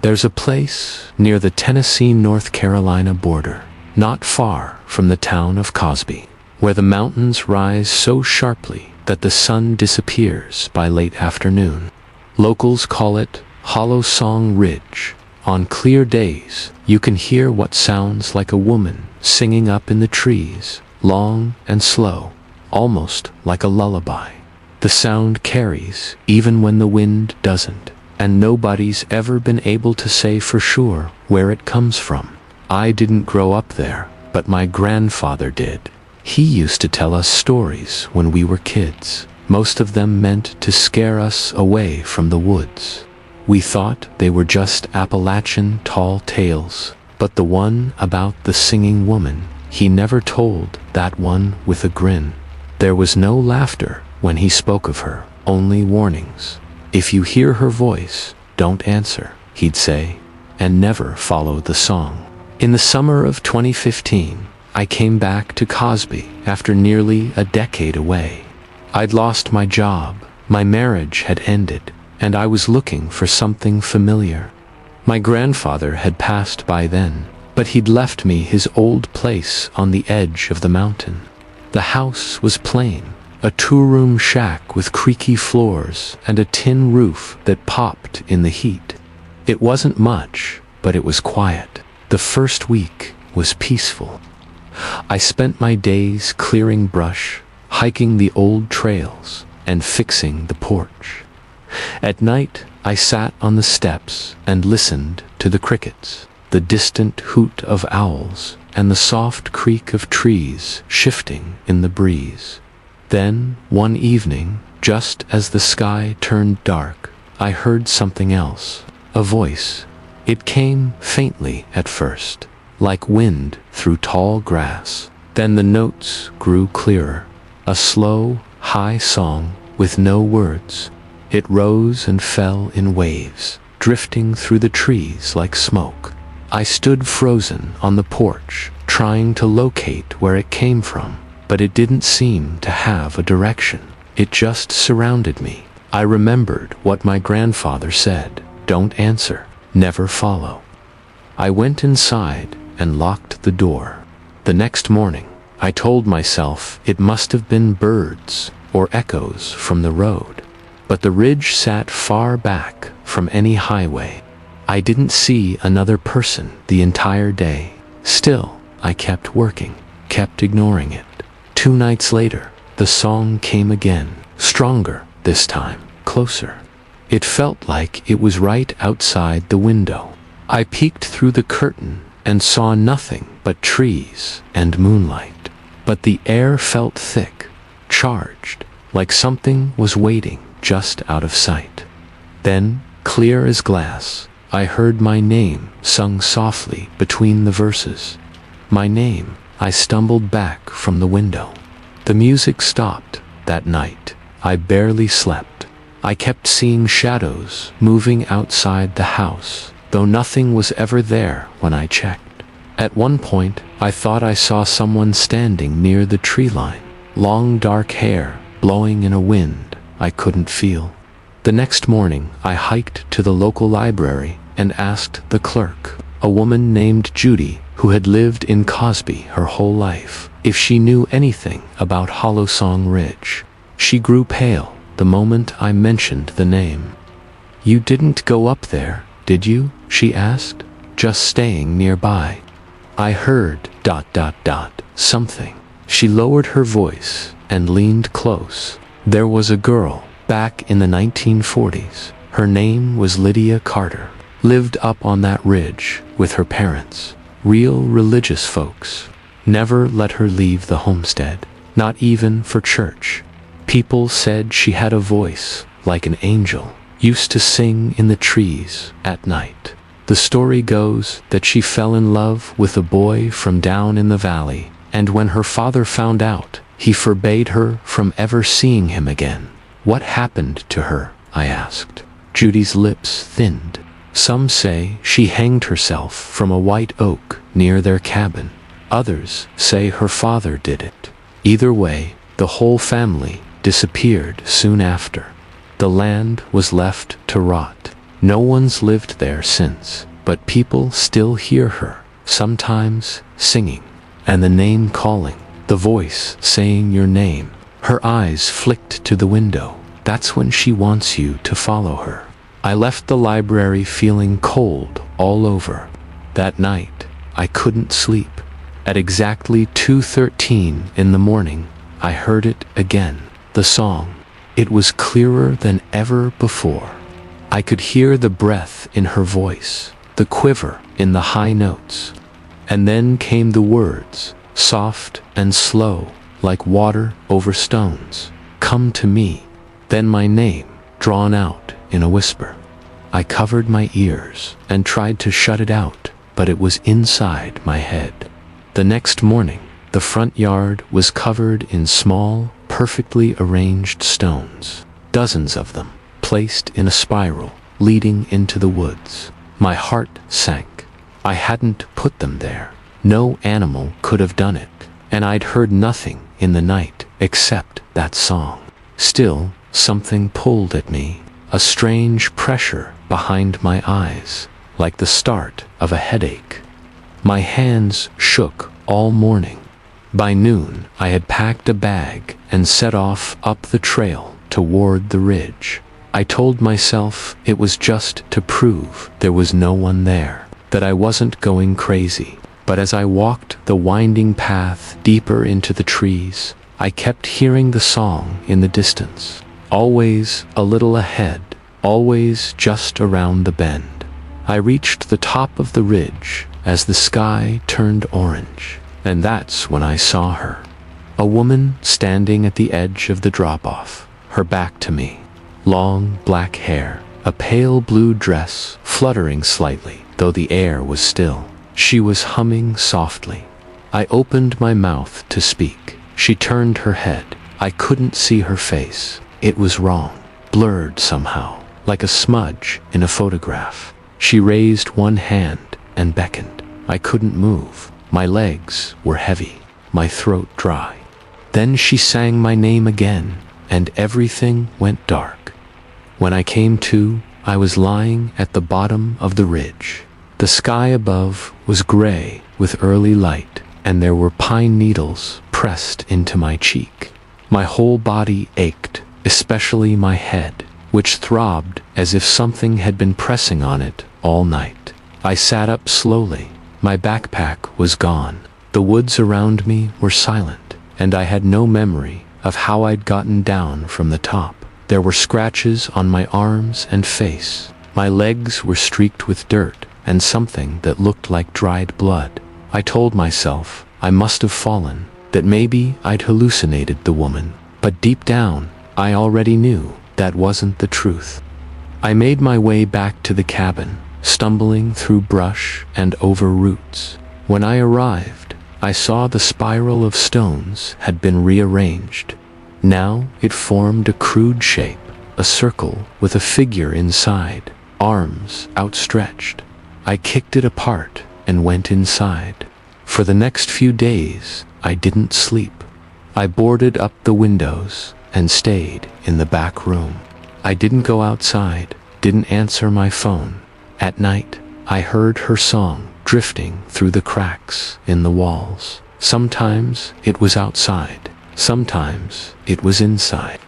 There's a place near the Tennessee-North Carolina border, not far from the town of Cosby, where the mountains rise so sharply that the sun disappears by late afternoon. Locals call it Hollow Song Ridge. On clear days, you can hear what sounds like a woman singing up in the trees, long and slow, almost like a lullaby. The sound carries even when the wind doesn't, and nobody's ever been able to say for sure where it comes from. I didn't grow up there, but my grandfather did. He used to tell us stories when we were kids, most of them meant to scare us away from the woods. We thought they were just Appalachian tall tales, but the one about the singing woman, he never told that one with a grin. There was no laughter when he spoke of her, only warnings. If you hear her voice, don't answer, he'd say, and never follow the song. In the summer of 2015, I came back to Cosby after nearly a decade away. I'd lost my job, my marriage had ended, and I was looking for something familiar. My grandfather had passed by then, but he'd left me his old place on the edge of the mountain. The house was plain, a two-room shack with creaky floors and a tin roof that popped in the heat. It wasn't much, but it was quiet. The first week was peaceful. I spent my days clearing brush, hiking the old trails, and fixing the porch. At night, I sat on the steps and listened to the crickets, the distant hoot of owls, and the soft creak of trees shifting in the breeze. Then, one evening, just as the sky turned dark, I heard something else, a voice. It came faintly at first, like wind through tall grass. Then the notes grew clearer, a slow, high song with no words. It rose and fell in waves, drifting through the trees like smoke. I stood frozen on the porch, trying to locate where it came from, but it didn't seem to have a direction. It just surrounded me. I remembered what my grandfather said, don't answer, never follow. I went inside and locked the door. The next morning, I told myself it must have been birds or echoes from the road. But the ridge sat far back from any highway. I didn't see another person the entire day. Still, I kept working, kept ignoring it. 2 nights later, the song came again, stronger this time, closer. It felt like it was right outside the window. I peeked through the curtain and saw nothing but trees and moonlight. But the air felt thick, charged, like something was waiting just out of sight. Then, clear as glass, I heard my name sung softly between the verses. My name. I stumbled back from the window. The music stopped that night. I barely slept. I kept seeing shadows moving outside the house, though nothing was ever there when I checked. At one point, I thought I saw someone standing near the tree line, long dark hair blowing in a wind I couldn't feel. The next morning, I hiked to the local library and asked the clerk, a woman named Judy who had lived in Cosby her whole life, if she knew anything about Hollow Song Ridge. She grew pale the moment I mentioned the name. "You didn't go up there, did you?" she asked, "just staying nearby." I heard ... something. She lowered her voice and leaned close. There was a girl back in the 1940s. Her name was Lydia Carter. Lived up on that ridge with her parents. Real religious folks. Never let her leave the homestead, not even for church. People said she had a voice like an angel, used to sing in the trees at night. The story goes that she fell in love with a boy from down in the valley, and when her father found out, he forbade her from ever seeing him again. "What happened to her?" I asked. Judy's lips thinned. "Some say she hanged herself from a white oak near their cabin. Others say her father did it. Either way, the whole family disappeared soon after. The land was left to rot. No one's lived there since, but people still hear her, sometimes singing, and the name calling, the voice saying your name. Her eyes flicked to the window. That's when she wants you to follow her." I left the library feeling cold all over. That night, I couldn't sleep. At exactly 2:13 in the morning, I heard it again, the song. It was clearer than ever before. I could hear the breath in her voice, the quiver in the high notes. And then came the words, soft and slow, like water over stones. "Come to me." Then my name, drawn out in a whisper. I covered my ears and tried to shut it out, but it was inside my head. The next morning, the front yard was covered in small, perfectly arranged stones, dozens of them, placed in a spiral, leading into the woods. My heart sank. I hadn't put them there. No animal could have done it, and I'd heard nothing in the night except that song. Still, something pulled at me, a strange pressure behind my eyes, like the start of a headache. My hands shook all morning. By noon, I had packed a bag and set off up the trail toward the ridge. I told myself it was just to prove there was no one there, that I wasn't going crazy. But as I walked the winding path deeper into the trees, I kept hearing the song in the distance. Always a little ahead, always just around the bend. I reached the top of the ridge as the sky turned orange, and that's when I saw her. A woman standing at the edge of the drop-off, her back to me. Long black hair, a pale blue dress fluttering slightly, though the air was still. She was humming softly. I opened my mouth to speak. She turned her head. I couldn't see her face. It was wrong, blurred somehow, like a smudge in a photograph. She raised one hand and beckoned. I couldn't move. My legs were heavy, my throat dry. Then she sang my name again, and everything went dark. When I came to, I was lying at the bottom of the ridge. The sky above was gray with early light, and there were pine needles pressed into my cheek. My whole body ached, especially my head, which throbbed as if something had been pressing on it all night. I sat up slowly. My backpack was gone. The woods around me were silent, and I had no memory of how I'd gotten down from the top. There were scratches on my arms and face. My legs were streaked with dirt and something that looked like dried blood. I told myself I must have fallen, that maybe I'd hallucinated the woman. But deep down, I already knew that wasn't the truth. I made my way back to the cabin, stumbling through brush and over roots. When I arrived, I saw the spiral of stones had been rearranged. Now it formed a crude shape, a circle with a figure inside, arms outstretched. I kicked it apart and went inside. For the next few days, I didn't sleep. I boarded up the windows and stayed in the back room. I didn't go outside, didn't answer my phone. At night, I heard her song drifting through the cracks in the walls. Sometimes it was outside, sometimes it was inside.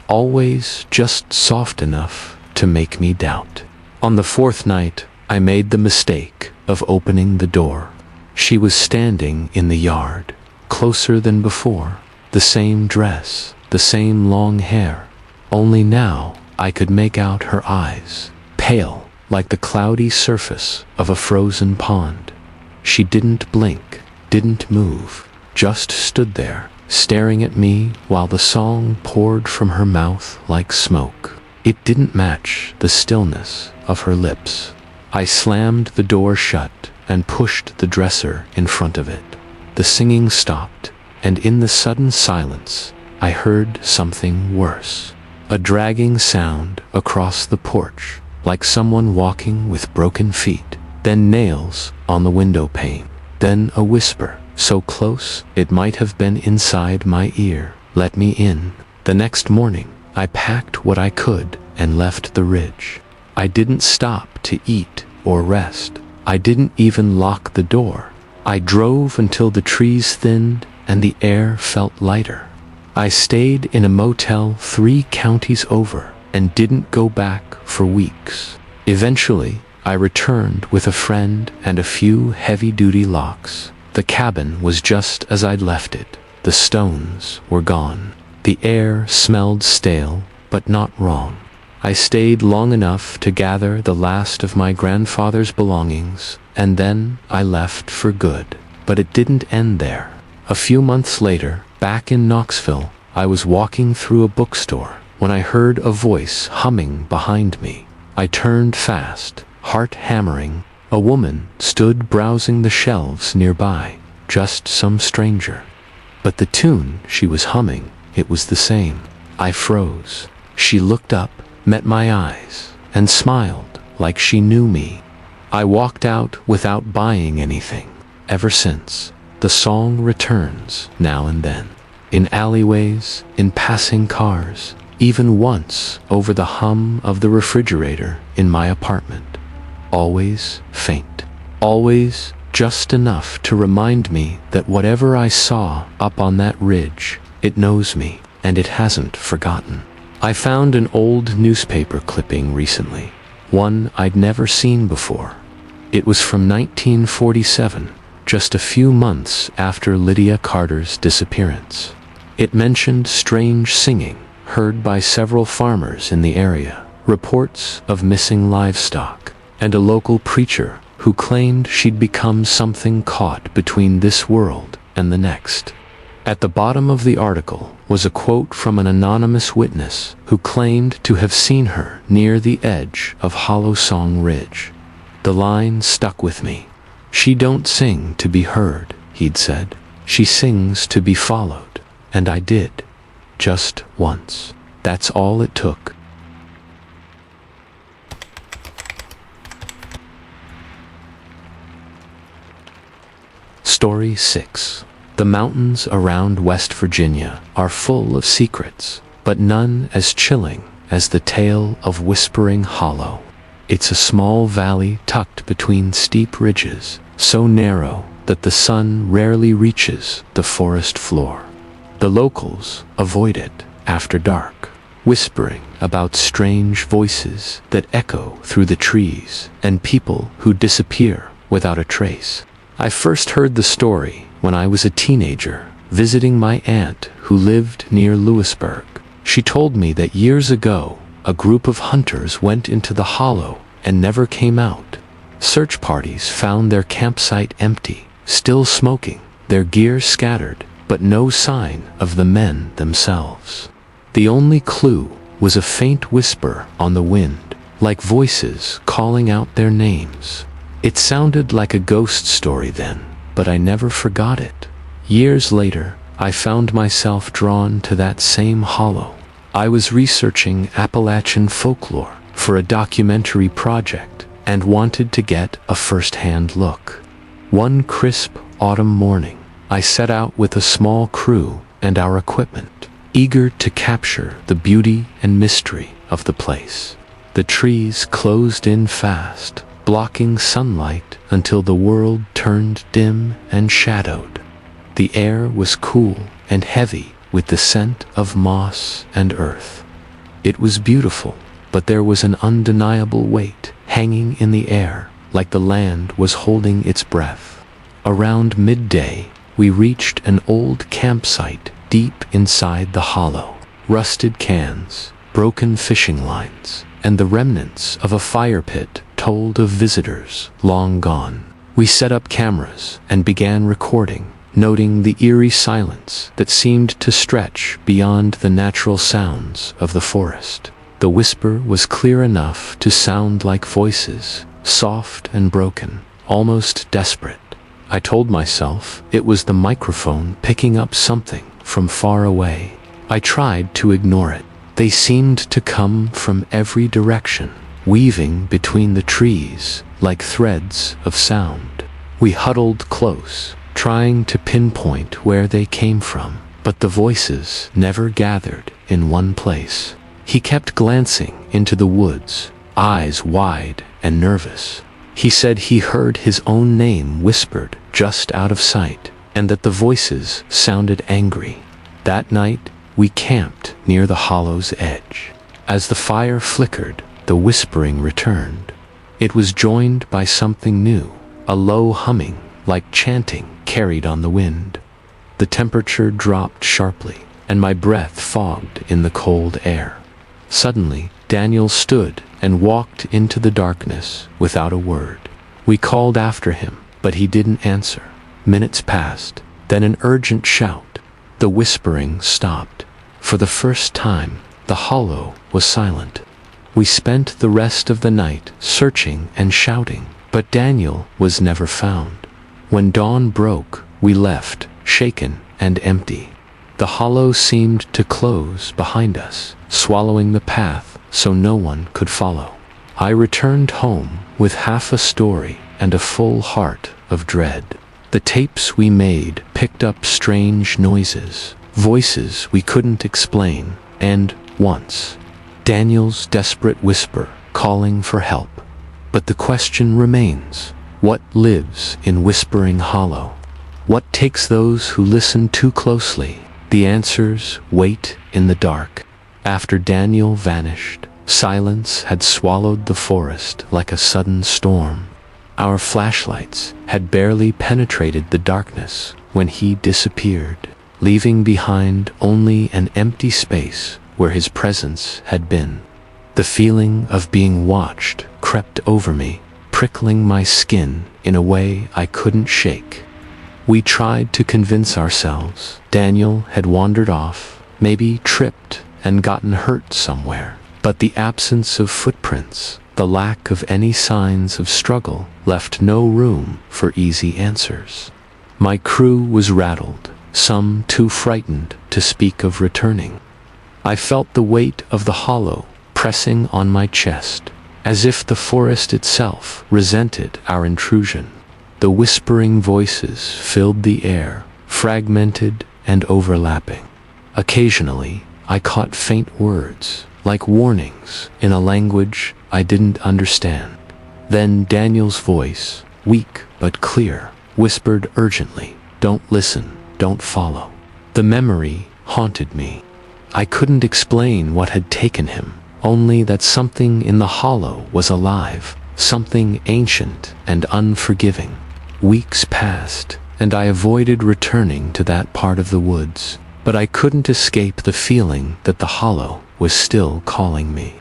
Always just soft enough to make me doubt. On the fourth night, I made the mistake of opening the door. She was standing in the yard, closer than before. The same dress, the same long hair. Only now I could make out her eyes, pale like the cloudy surface of a frozen pond. She didn't blink, didn't move, just stood there, staring at me while the song poured from her mouth like smoke. It didn't match the stillness of her lips. I slammed the door shut and pushed the dresser in front of it. The singing stopped, and in the sudden silence, I heard something worse. A dragging sound across the porch, like someone walking with broken feet, then nails on the window pane, then a whisper, so close it might have been inside my ear, "Let me in." The next morning, I packed what I could and left the ridge. I didn't stop to eat or rest. I didn't even lock the door. I drove until the trees thinned and the air felt lighter. I stayed in a motel 3 counties over and didn't go back for weeks. Eventually, I returned with a friend and a few heavy-duty locks. The cabin was just as I'd left it. The stones were gone. The air smelled stale, but not wrong. I stayed long enough to gather the last of my grandfather's belongings, and then I left for good. But it didn't end there. A few months later, back in Knoxville, I was walking through a bookstore when I heard a voice humming behind me. I turned fast, heart hammering. A woman stood browsing the shelves nearby, just some stranger. But the tune she was humming, it was the same. I froze. She looked up, met my eyes, and smiled like she knew me. I walked out without buying anything. Ever since, the song returns now and then. In alleyways, in passing cars, even once over the hum of the refrigerator in my apartment. Always faint. Always just enough to remind me that whatever I saw up on that ridge, it knows me, and it hasn't forgotten. I found an old newspaper clipping recently, one I'd never seen before. It was from 1947, just a few months after Lydia Carter's disappearance. It mentioned strange singing heard by several farmers in the area, reports of missing livestock, and a local preacher who claimed she'd become something caught between this world and the next. At the bottom of the article was a quote from an anonymous witness who claimed to have seen her near the edge of Hollow Song Ridge. The line stuck with me. "She don't sing to be heard," he'd said. "She sings to be followed." And I did. Just once. That's all it took. Story 6. The mountains around West Virginia are full of secrets, but none as chilling as the tale of Whispering Hollow. It's a small valley tucked between steep ridges, so narrow that the sun rarely reaches the forest floor. The locals avoid it after dark, whispering about strange voices that echo through the trees and people who disappear without a trace. I first heard the story when I was a teenager, visiting my aunt who lived near Lewisburg. She told me that years ago, a group of hunters went into the hollow and never came out. Search parties found their campsite empty, still smoking, their gear scattered, but no sign of the men themselves. The only clue was a faint whisper on the wind, like voices calling out their names. It sounded like a ghost story then, but I never forgot it. Years later, I found myself drawn to that same hollow. I was researching Appalachian folklore for a documentary project and wanted to get a first-hand look. One crisp autumn morning, I set out with a small crew and our equipment, eager to capture the beauty and mystery of the place. The trees closed in fast, blocking sunlight until the world turned dim and shadowed. The air was cool and heavy with the scent of moss and earth. It was beautiful, but there was an undeniable weight hanging in the air, like the land was holding its breath. Around midday, we reached an old campsite deep inside the hollow. Rusted cans, broken fishing lines, and the remnants of a fire pit told of visitors long gone. We set up cameras and began recording, noting the eerie silence that seemed to stretch beyond the natural sounds of the forest. The whisper was clear enough to sound like voices, soft and broken, almost desperate. I told myself it was the microphone picking up something from far away. I tried to ignore it. They seemed to come from every direction, weaving between the trees like threads of sound. We huddled close, trying to pinpoint where they came from, but the voices never gathered in one place. He kept glancing into the woods, eyes wide and nervous. He said he heard his own name whispered just out of sight, and that the voices sounded angry. That night, we camped near the hollow's edge. As the fire flickered, the whispering returned. It was joined by something new, a low humming, like chanting carried on the wind. The temperature dropped sharply, and my breath fogged in the cold air. Suddenly, Daniel stood and walked into the darkness without a word. We called after him, but he didn't answer. Minutes passed, then an urgent shout. The whispering stopped. For the first time, the hollow was silent. We spent the rest of the night searching and shouting, but Daniel was never found. When dawn broke, we left, shaken and empty. The hollow seemed to close behind us, swallowing the path so no one could follow. I returned home with half a story and a full heart of dread. The tapes we made picked up strange noises, voices we couldn't explain, and, once, Daniel's desperate whisper calling for help. But the question remains, what lives in Whispering Hollow? What takes those who listen too closely? The answers wait in the dark. After Daniel vanished, silence had swallowed the forest like a sudden storm. Our flashlights had barely penetrated the darkness when he disappeared, leaving behind only an empty space where his presence had been. The feeling of being watched crept over me, prickling my skin in a way I couldn't shake. We tried to convince ourselves Daniel had wandered off, maybe tripped and gotten hurt somewhere. But the absence of footprints, the lack of any signs of struggle, left no room for easy answers. My crew was rattled, some too frightened to speak of returning. I felt the weight of the hollow pressing on my chest, as if the forest itself resented our intrusion. The whispering voices filled the air, fragmented and overlapping. Occasionally, I caught faint words, like warnings in a language I didn't understand. Then Daniel's voice, weak but clear, whispered urgently, "Don't listen, don't follow." The memory haunted me. I couldn't explain what had taken him, only that something in the hollow was alive, something ancient and unforgiving. Weeks passed, and I avoided returning to that part of the woods. but I couldn't escape the feeling that the hollow was still calling me.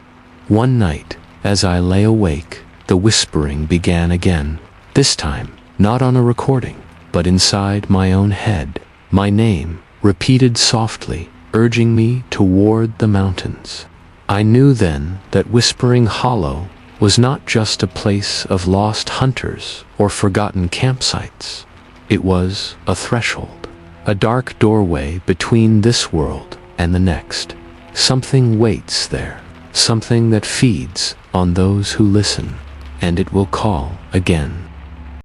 One night, as I lay awake, the whispering began again, this time not on a recording, but inside my own head. My name, repeated softly, urging me toward the mountains. I knew then that Whispering Hollow was not just a place of lost hunters or forgotten campsites. It was a threshold, a dark doorway between this world and the next. Something waits there, something that feeds on those who listen, and it will call again.